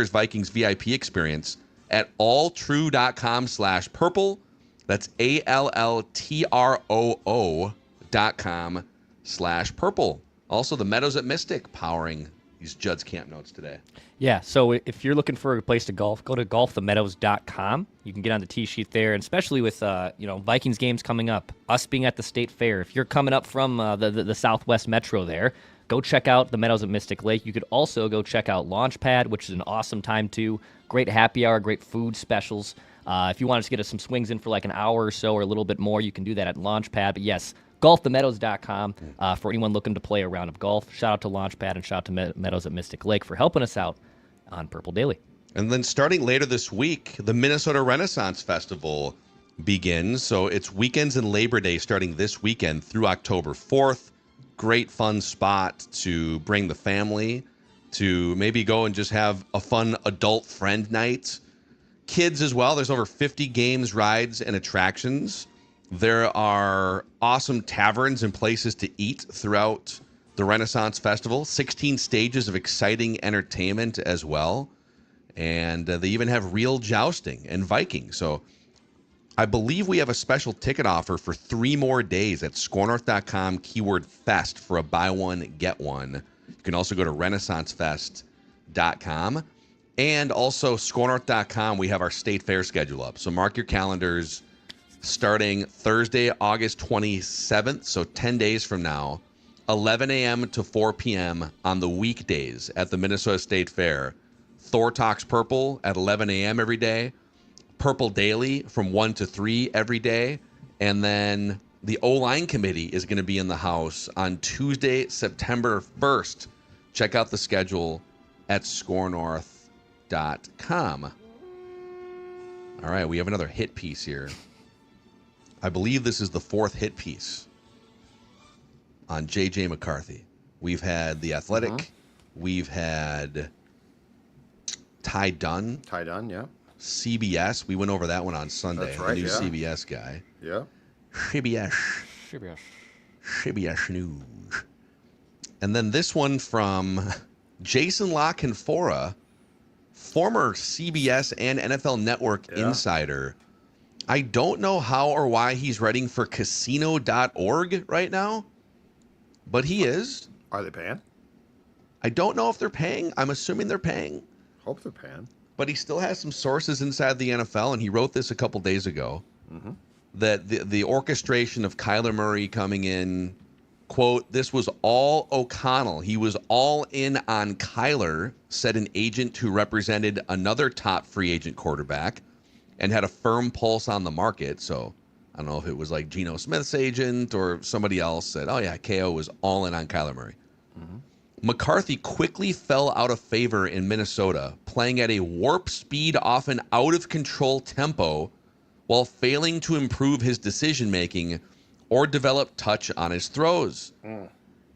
Vikings VIP experience at alltrue.com/purple. That's alltroo.com/purple. Also, the Meadows at Mystic powering these Judd's Camp Notes today. Yeah, so if you're looking for a place to golf, go to golfthemeadows.com. You can get on the tee sheet there, and especially with Vikings games coming up, us being at the State Fair. If you're coming up from the Southwest Metro there, go check out the Meadows at Mystic Lake. You could also go check out Launchpad, which is an awesome time too. Great happy hour, great food specials. If you want to get us some swings in for like an hour or so or a little bit more, you can do that at Launchpad. But yes, golfthemeadows.com for anyone looking to play a round of golf. Shout out to Launchpad and shout out to Meadows at Mystic Lake for helping us out on Purple Daily. And then starting later this week, the Minnesota Renaissance Festival begins. So it's weekends and Labor Day starting this weekend through October 4th. Great fun spot to bring the family, to maybe go and just have a fun adult friend night. Kids as well. There's over 50 games, rides, and attractions. There are awesome taverns and places to eat throughout the Renaissance Festival. 16 stages of exciting entertainment as well. And they even have real jousting and Viking. So I believe we have a special ticket offer for 3 more days at scorenorth.com, keyword fest for a buy one, get one. You can also go to renaissancefest.com. And also scorenorth.com, we have our state fair schedule up. So mark your calendars starting Thursday, August 27th, so 10 days from now, 11 a.m. to 4 p.m. on the weekdays at the Minnesota State Fair. Thor Talks Purple at 11 a.m. every day. Purple Daily from 1 to 3 every day. And then the O-Line Committee is going to be in the house on Tuesday, September 1st. Check out the schedule at scorenorth.com. All right, we have another hit piece here. I believe this is the 4th hit piece on J.J. McCarthy. We've had The Athletic. We've had Ty Dunn. Ty Dunn, yeah. CBS. We went over that one on Sunday. That's right, the new yeah. CBS guy. Yeah. CBS News. And then this one from Jason La Canfora, former CBS and NFL Network insider. I don't know how or why he's writing for casino.org right now, but he is. Are they paying? I don't know if they're paying. I'm assuming they're paying. Hope they're paying. But he still has some sources inside the NFL, and he wrote this a couple days ago, that the orchestration of Kyler Murray coming in, quote, this was all O'Connell. He was all in on Kyler, said an agent who represented another top free agent quarterback and had a firm pulse on the market. So I don't know if it was like Geno Smith's agent or somebody else said, oh, yeah, KO was all in on Kyler Murray. McCarthy quickly fell out of favor in Minnesota, playing at a warp speed, often out of control tempo, while failing to improve his decision-making or develop touch on his throws.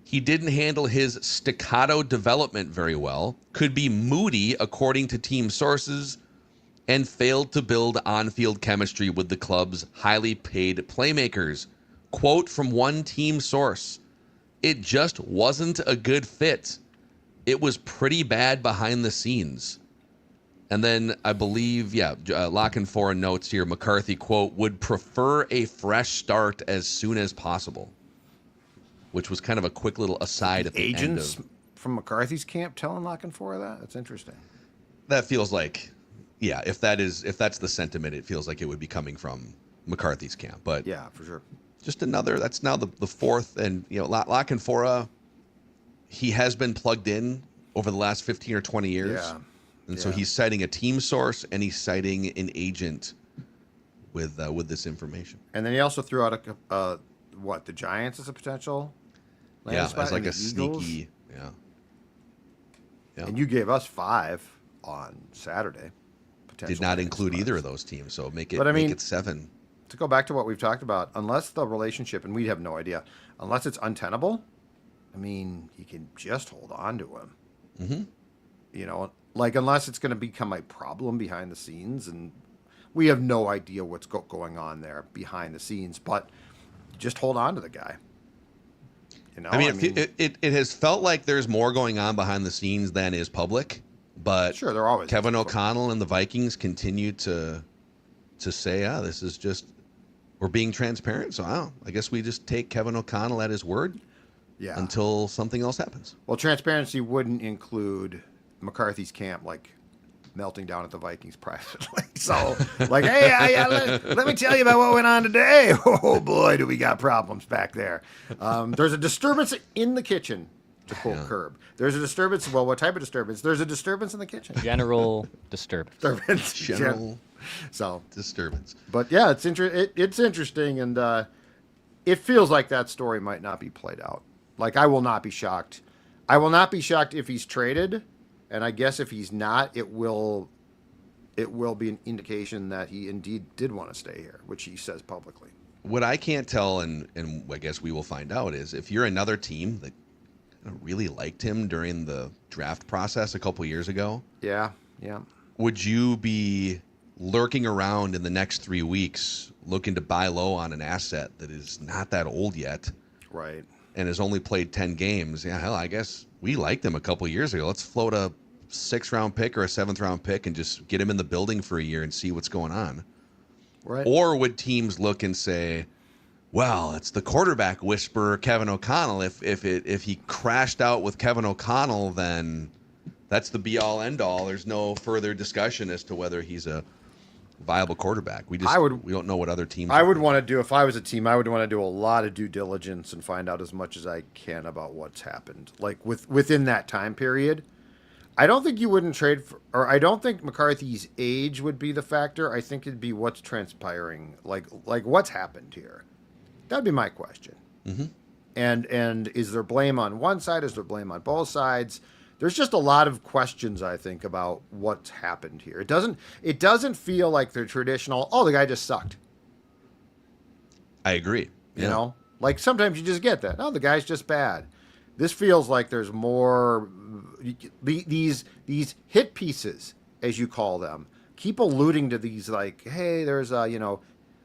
He didn't handle his staccato development very well, could be moody according to team sources, and failed to build on-field chemistry with the club's highly paid playmakers. Quote from one team source, it just wasn't a good fit. It was pretty bad behind the scenes. And then I believe, La Canfora notes here, McCarthy, quote, would prefer a fresh start as soon as possible, which was kind of a quick little aside at the Agents end of, from McCarthy's camp telling La Canfora that? That's interesting. that feels like, if that's the sentiment, it feels like it would be coming from McCarthy's camp. But Yeah, for sure. just another, that's now the fourth. And, La Canfora, he has been plugged in over the last 15 or 20 years. Yeah. And so he's citing a team source and he's citing an agent with this information. And then he also threw out the Giants as a potential landing spot, as like and a the Eagles. sneaky, And you gave us 5 on Saturday. Did not include either of those teams, so make it But I mean, make it 7. To go back to what we've talked about, unless the relationship, and we have no idea, unless it's untenable, I mean, you can just hold on to him. Unless it's going to become a problem behind the scenes, and we have no idea what's going on there behind the scenes, but just hold on to the guy. It has felt like there's more going on behind the scenes than is public, but sure, there always Kevin O'Connell and the Vikings continue to say, this is just, we're being transparent. So I guess we just take Kevin O'Connell at his word until something else happens. Well, transparency wouldn't include McCarthy's camp, melting down at the Vikings privately. So, hey, let me tell you about what went on today. Oh, boy, do we got problems back there. There's a disturbance in the kitchen, to quote Curb. There's a disturbance. Well, what type of disturbance? There's a disturbance in the kitchen. General disturbance. General disturbance. But, yeah, it's interesting, and it feels like that story might not be played out. I will not be shocked. I will not be shocked if he's traded. And I guess if he's not, it will be an indication that he indeed did want to stay here, which he says publicly. What I can't tell, and I guess we will find out, is if you're another team that really liked him during the draft process a couple years ago. Yeah. Would you be lurking around in the next 3 weeks looking to buy low on an asset that is not that old yet? Right. And has only played 10 games. Yeah, hell, I guess we liked him a couple years ago. Let's float a 6th-round pick or a 7th-round pick and just get him in the building for a year and see what's going on. Right. Or would teams look and say, well, it's the quarterback whisperer, Kevin O'Connell. If he crashed out with Kevin O'Connell, then that's the be-all, end-all. There's no further discussion as to whether he's a viable quarterback. We don't know what other teams. I would want to do, if I was a team, I would want to do a lot of due diligence and find out as much as I can about what's happened, within that time period. I don't think you wouldn't trade for, or I don't think McCarthy's age would be the factor. I think it'd be what's transpiring, like what's happened here. That'd be my question. And is there blame on one side? Is there blame on both sides? There's just a lot of questions, I think, about what's happened here. It doesn't feel like the traditional, the guy just sucked. I agree. Yeah. Sometimes you just get that. The guy's just bad. This feels like there's more, these hit pieces, as you call them, keep alluding to these like, hey, there's a,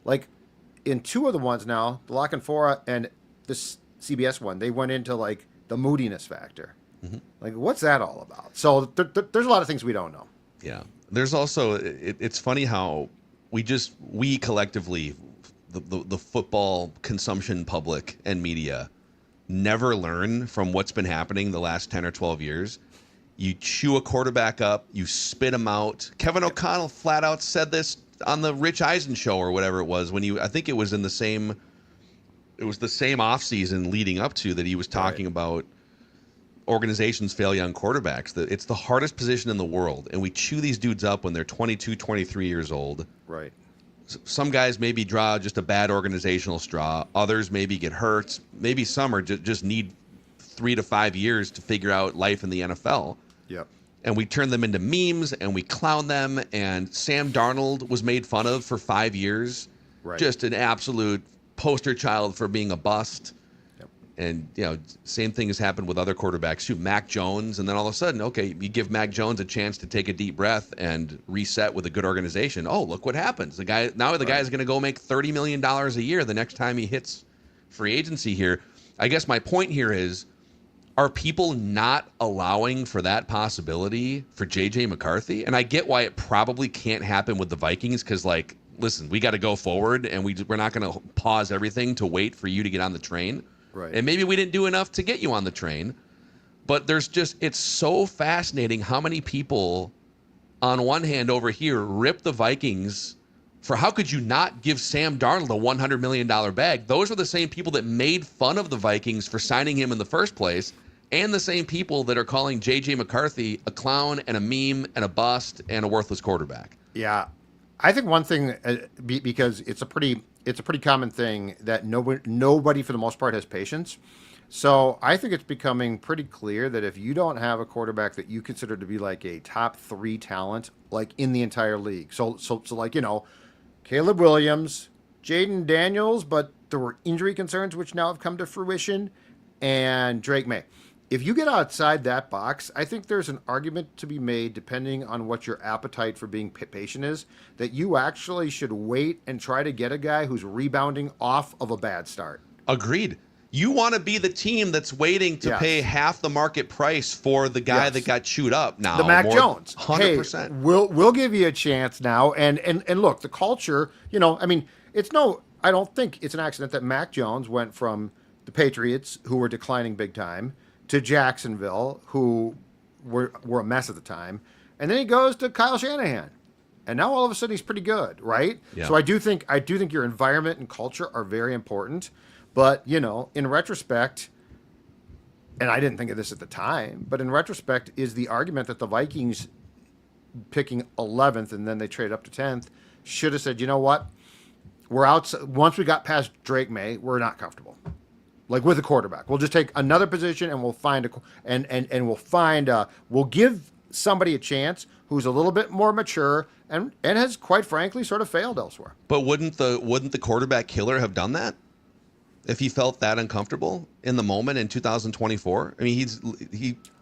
like in two of the ones now, the La Canfora and this CBS one, they went into like the moodiness factor. Mm-hmm. Like, what's that all about? So there's a lot of things we don't know. Yeah. There's also, it's funny how we collectively, the football consumption public and media never learn from what's been happening the last 10 or 12 years. You chew a quarterback up, you spit him out. Kevin O'Connell flat out said this on the Rich Eisen show or whatever it was I think it was the same offseason leading up to that he was talking about organizations fail young quarterbacks. That it's the hardest position in the world, and we chew these dudes up when they're 22, 23 years old. Right. Some guys maybe draw just a bad organizational straw. Others maybe get hurt. Maybe some are just need 3 to 5 years to figure out life in the NFL. Yep. And we turn them into memes and we clown them. And Sam Darnold was made fun of for 5 years. Right. Just an absolute poster child for being a bust. Yep. And, same thing has happened with other quarterbacks too. Mac Jones. And then all of a sudden, okay, you give Mac Jones a chance to take a deep breath and reset with a good organization. Oh, look what happens. The guy's going to go make $30 million a year the next time he hits free agency here. I guess my point here is, are people not allowing for that possibility for J.J. McCarthy? And I get why it probably can't happen with the Vikings because, like, listen, we got to go forward, and we're not going to pause everything to wait for you to get on the train. Right. And maybe we didn't do enough to get you on the train. But it's so fascinating how many people, on one hand over here, rip the Vikings for how could you not give Sam Darnold a $100 million bag? Those are the same people that made fun of the Vikings for signing him in the first place. And the same people that are calling J.J. McCarthy a clown and a meme and a bust and a worthless quarterback. Yeah, I think one thing because it's a pretty common thing that nobody for the most part has patience. So I think it's becoming pretty clear that if you don't have a quarterback that you consider to be like a top 3 talent, like in the entire league, so like Caleb Williams, Jaden Daniels, but there were injury concerns which now have come to fruition, and Drake May. If you get outside that box, I think there's an argument to be made, depending on what your appetite for being patient is, that you actually should wait and try to get a guy who's rebounding off of a bad start. Agreed. You want to be the team that's waiting to pay half the market price for the guy that got chewed up now. The Mac Jones. 100%. Hey, we'll give you a chance now. And look, the culture, I don't think it's an accident that Mac Jones went from the Patriots, who were declining big time, to Jacksonville, who were a mess at the time. And then he goes to Kyle Shanahan. And now all of a sudden he's pretty good, right? Yeah. So I do think your environment and culture are very important. But, in retrospect, and I didn't think of this at the time, but in retrospect is the argument that the Vikings picking 11th and then they trade up to 10th should have said, you know what? We're out. Once we got past Drake May, we're not comfortable. Like with a quarterback, we'll just take another position and we'll find we'll give somebody a chance who's a little bit more mature and has quite frankly sort of failed elsewhere. But wouldn't the quarterback killer have done that if he felt that uncomfortable in the moment in 2024? I mean,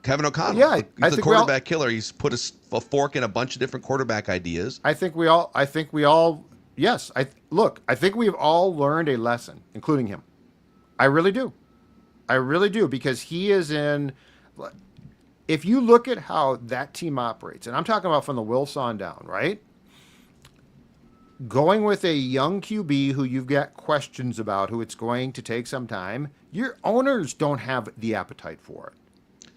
Kevin O'Connell. Yeah, he's the quarterback killer. He's put a fork in a bunch of different quarterback ideas. I think we all. Yes. I think we've all learned a lesson, including him. I really do, because he is in. If you look at how that team operates, and I'm talking about from the Wilson on down, right? Going with a young QB who you've got questions about, who it's going to take some time, your owners don't have the appetite for it.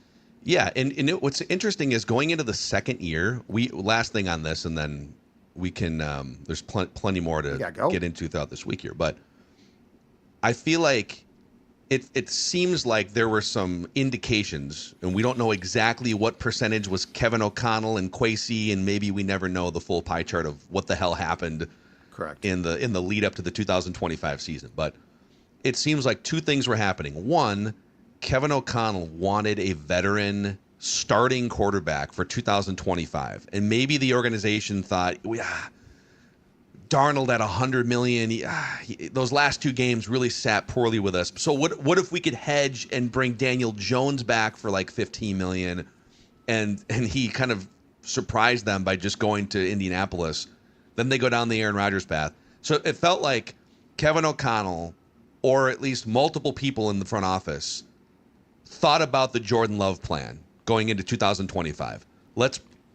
Yeah, and what's interesting is going into the second year, last thing on this, and then we can, there's plenty more to get into throughout this week here, but I feel like it seems like there were some indications, and we don't know exactly what percentage was Kevin O'Connell and Kwesi, and maybe we never know the full pie chart of what the hell happened. Correct. In the lead up to the 2025 season. But it seems like two things were happening. One, Kevin O'Connell wanted a veteran starting quarterback for 2025, and maybe the organization thought, Darnold at $100 million. Those last 2 games really sat poorly with us. So what if we could hedge and bring Daniel Jones back for like $15 million, and he kind of surprise them by just going to Indianapolis. Then they go down the Aaron Rodgers path. So it felt like Kevin O'Connell, or at least multiple people in the front office, thought about the Jordan Love plan going into 2025.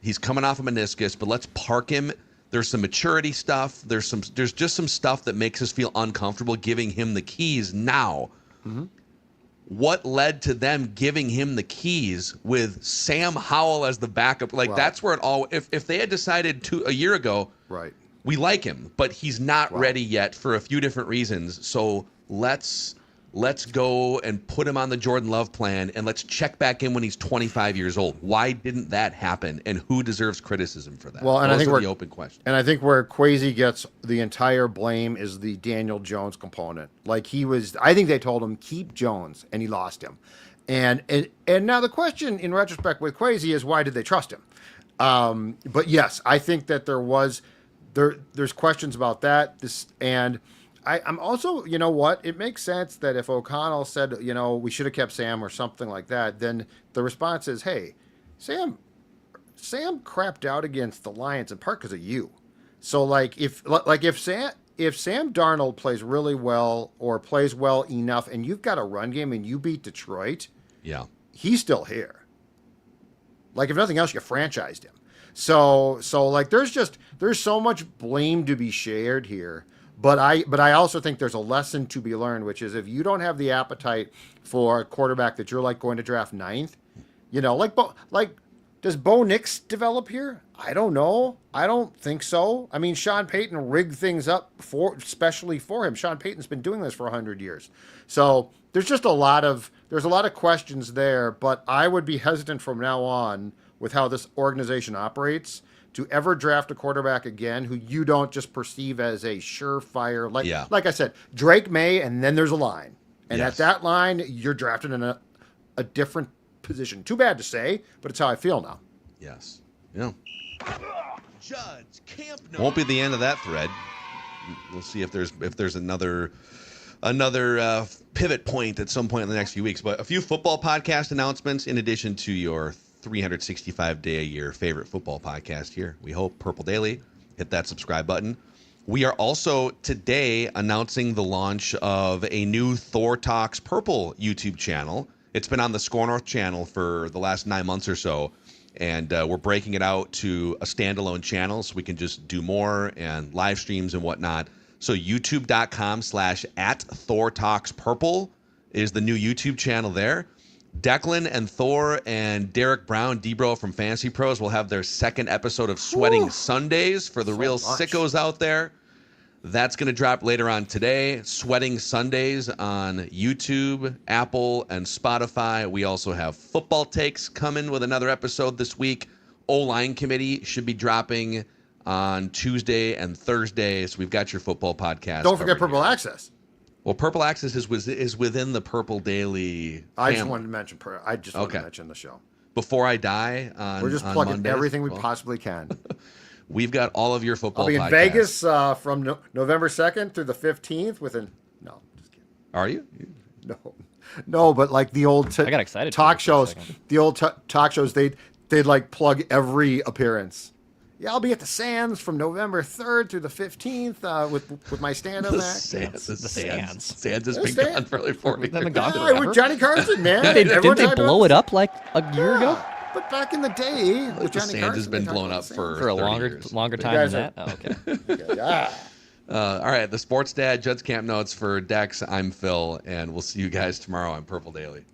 He's coming off a meniscus, but let's park him. There's some maturity stuff. There's just some stuff that makes us feel uncomfortable giving him the keys now. Mm-hmm. What led to them giving him the keys with Sam Howell as the backup? Like, that's where it all. If they had decided a year ago, right, we like him, but he's not ready yet for a few different reasons. So let's go and put him on the Jordan Love plan, and let's check back in when he's 25 years old. Why didn't that happen, and who deserves criticism for that? Well, and Those I think are we're the open question. And I think where Kwesi gets the entire blame is the Daniel Jones component. Like, I think they told him keep Jones, and he lost him. And now the question in retrospect with Kwesi is, why did they trust him? But yes, I think that there's questions about that. I'm also, you know what? It makes sense that if O'Connell said, we should have kept Sam or something like that, then the response is, hey, Sam crapped out against the Lions in part because of you. So if Sam Darnold plays really well or plays well enough, and you've got a run game and you beat Detroit, he's still here. Like, if nothing else, you franchised him. So there's so much blame to be shared here. But I also think there's a lesson to be learned, which is if you don't have the appetite for a quarterback that you're going to draft 9th, does Bo Nix develop here? I don't know. I don't think so. I mean, Sean Payton rigged things up especially for him. Sean Payton's been doing this for 100 years. So there's just a lot of questions there, but I would be hesitant from now on with how this organization operates to ever draft a quarterback again who you don't just perceive as a surefire, like I said, Drake May, and then there's a line. And at that line, you're drafted in a different position. Too bad to say, but it's how I feel now. Yes. Yeah. Won't be the end of that thread. We'll see if there's another pivot point at some point in the next few weeks. But a few football podcast announcements in addition to your 365-day-a-year favorite football podcast here. We hope Purple Daily. Hit that subscribe button. We are also today announcing the launch of a new Thor Talks Purple YouTube channel. It's been on the Score North channel for the last 9 months or so, and we're breaking it out to a standalone channel so we can just do more and live streams and whatnot. So youtube.com/@ThorTalksPurple is the new YouTube channel there. Declan and Thor and Derek Brown, Debro from Fantasy Pros, will have their second episode of Sweating Sundays for the real sickos out there. That's going to drop later on today. Sweating Sundays on YouTube, Apple, and Spotify. We also have Football Takes coming with another episode this week. O-Line Committee should be dropping on Tuesday and Thursday. So we've got your football podcast. Don't forget Purple Access. Well, Purple Access is within the Purple Daily family. I just wanted to mention the show. Before I Die on We're just plugging Mondays. everything we possibly can. We've got all of your football podcasts. I'll be in Vegas from November 2nd through the 15th no, just kidding. Are you? No, but like the old I got excited talk shows, talk shows, they'd like plug every appearance. Yeah, I'll be at the Sands from November 3rd through the 15th with my stand-up act. Sands has The been gone for like 4 weeks. With Johnny Carson, man. Didn't they blow it up like a year ago? But back in the day, with Johnny Sands Carson, has been blown up for a 30 years. longer time than that. Oh, okay. All right, the Sports Dad Judd's Camp Notes for Dex. I'm Phil, and we'll see you guys tomorrow on Purple Daily.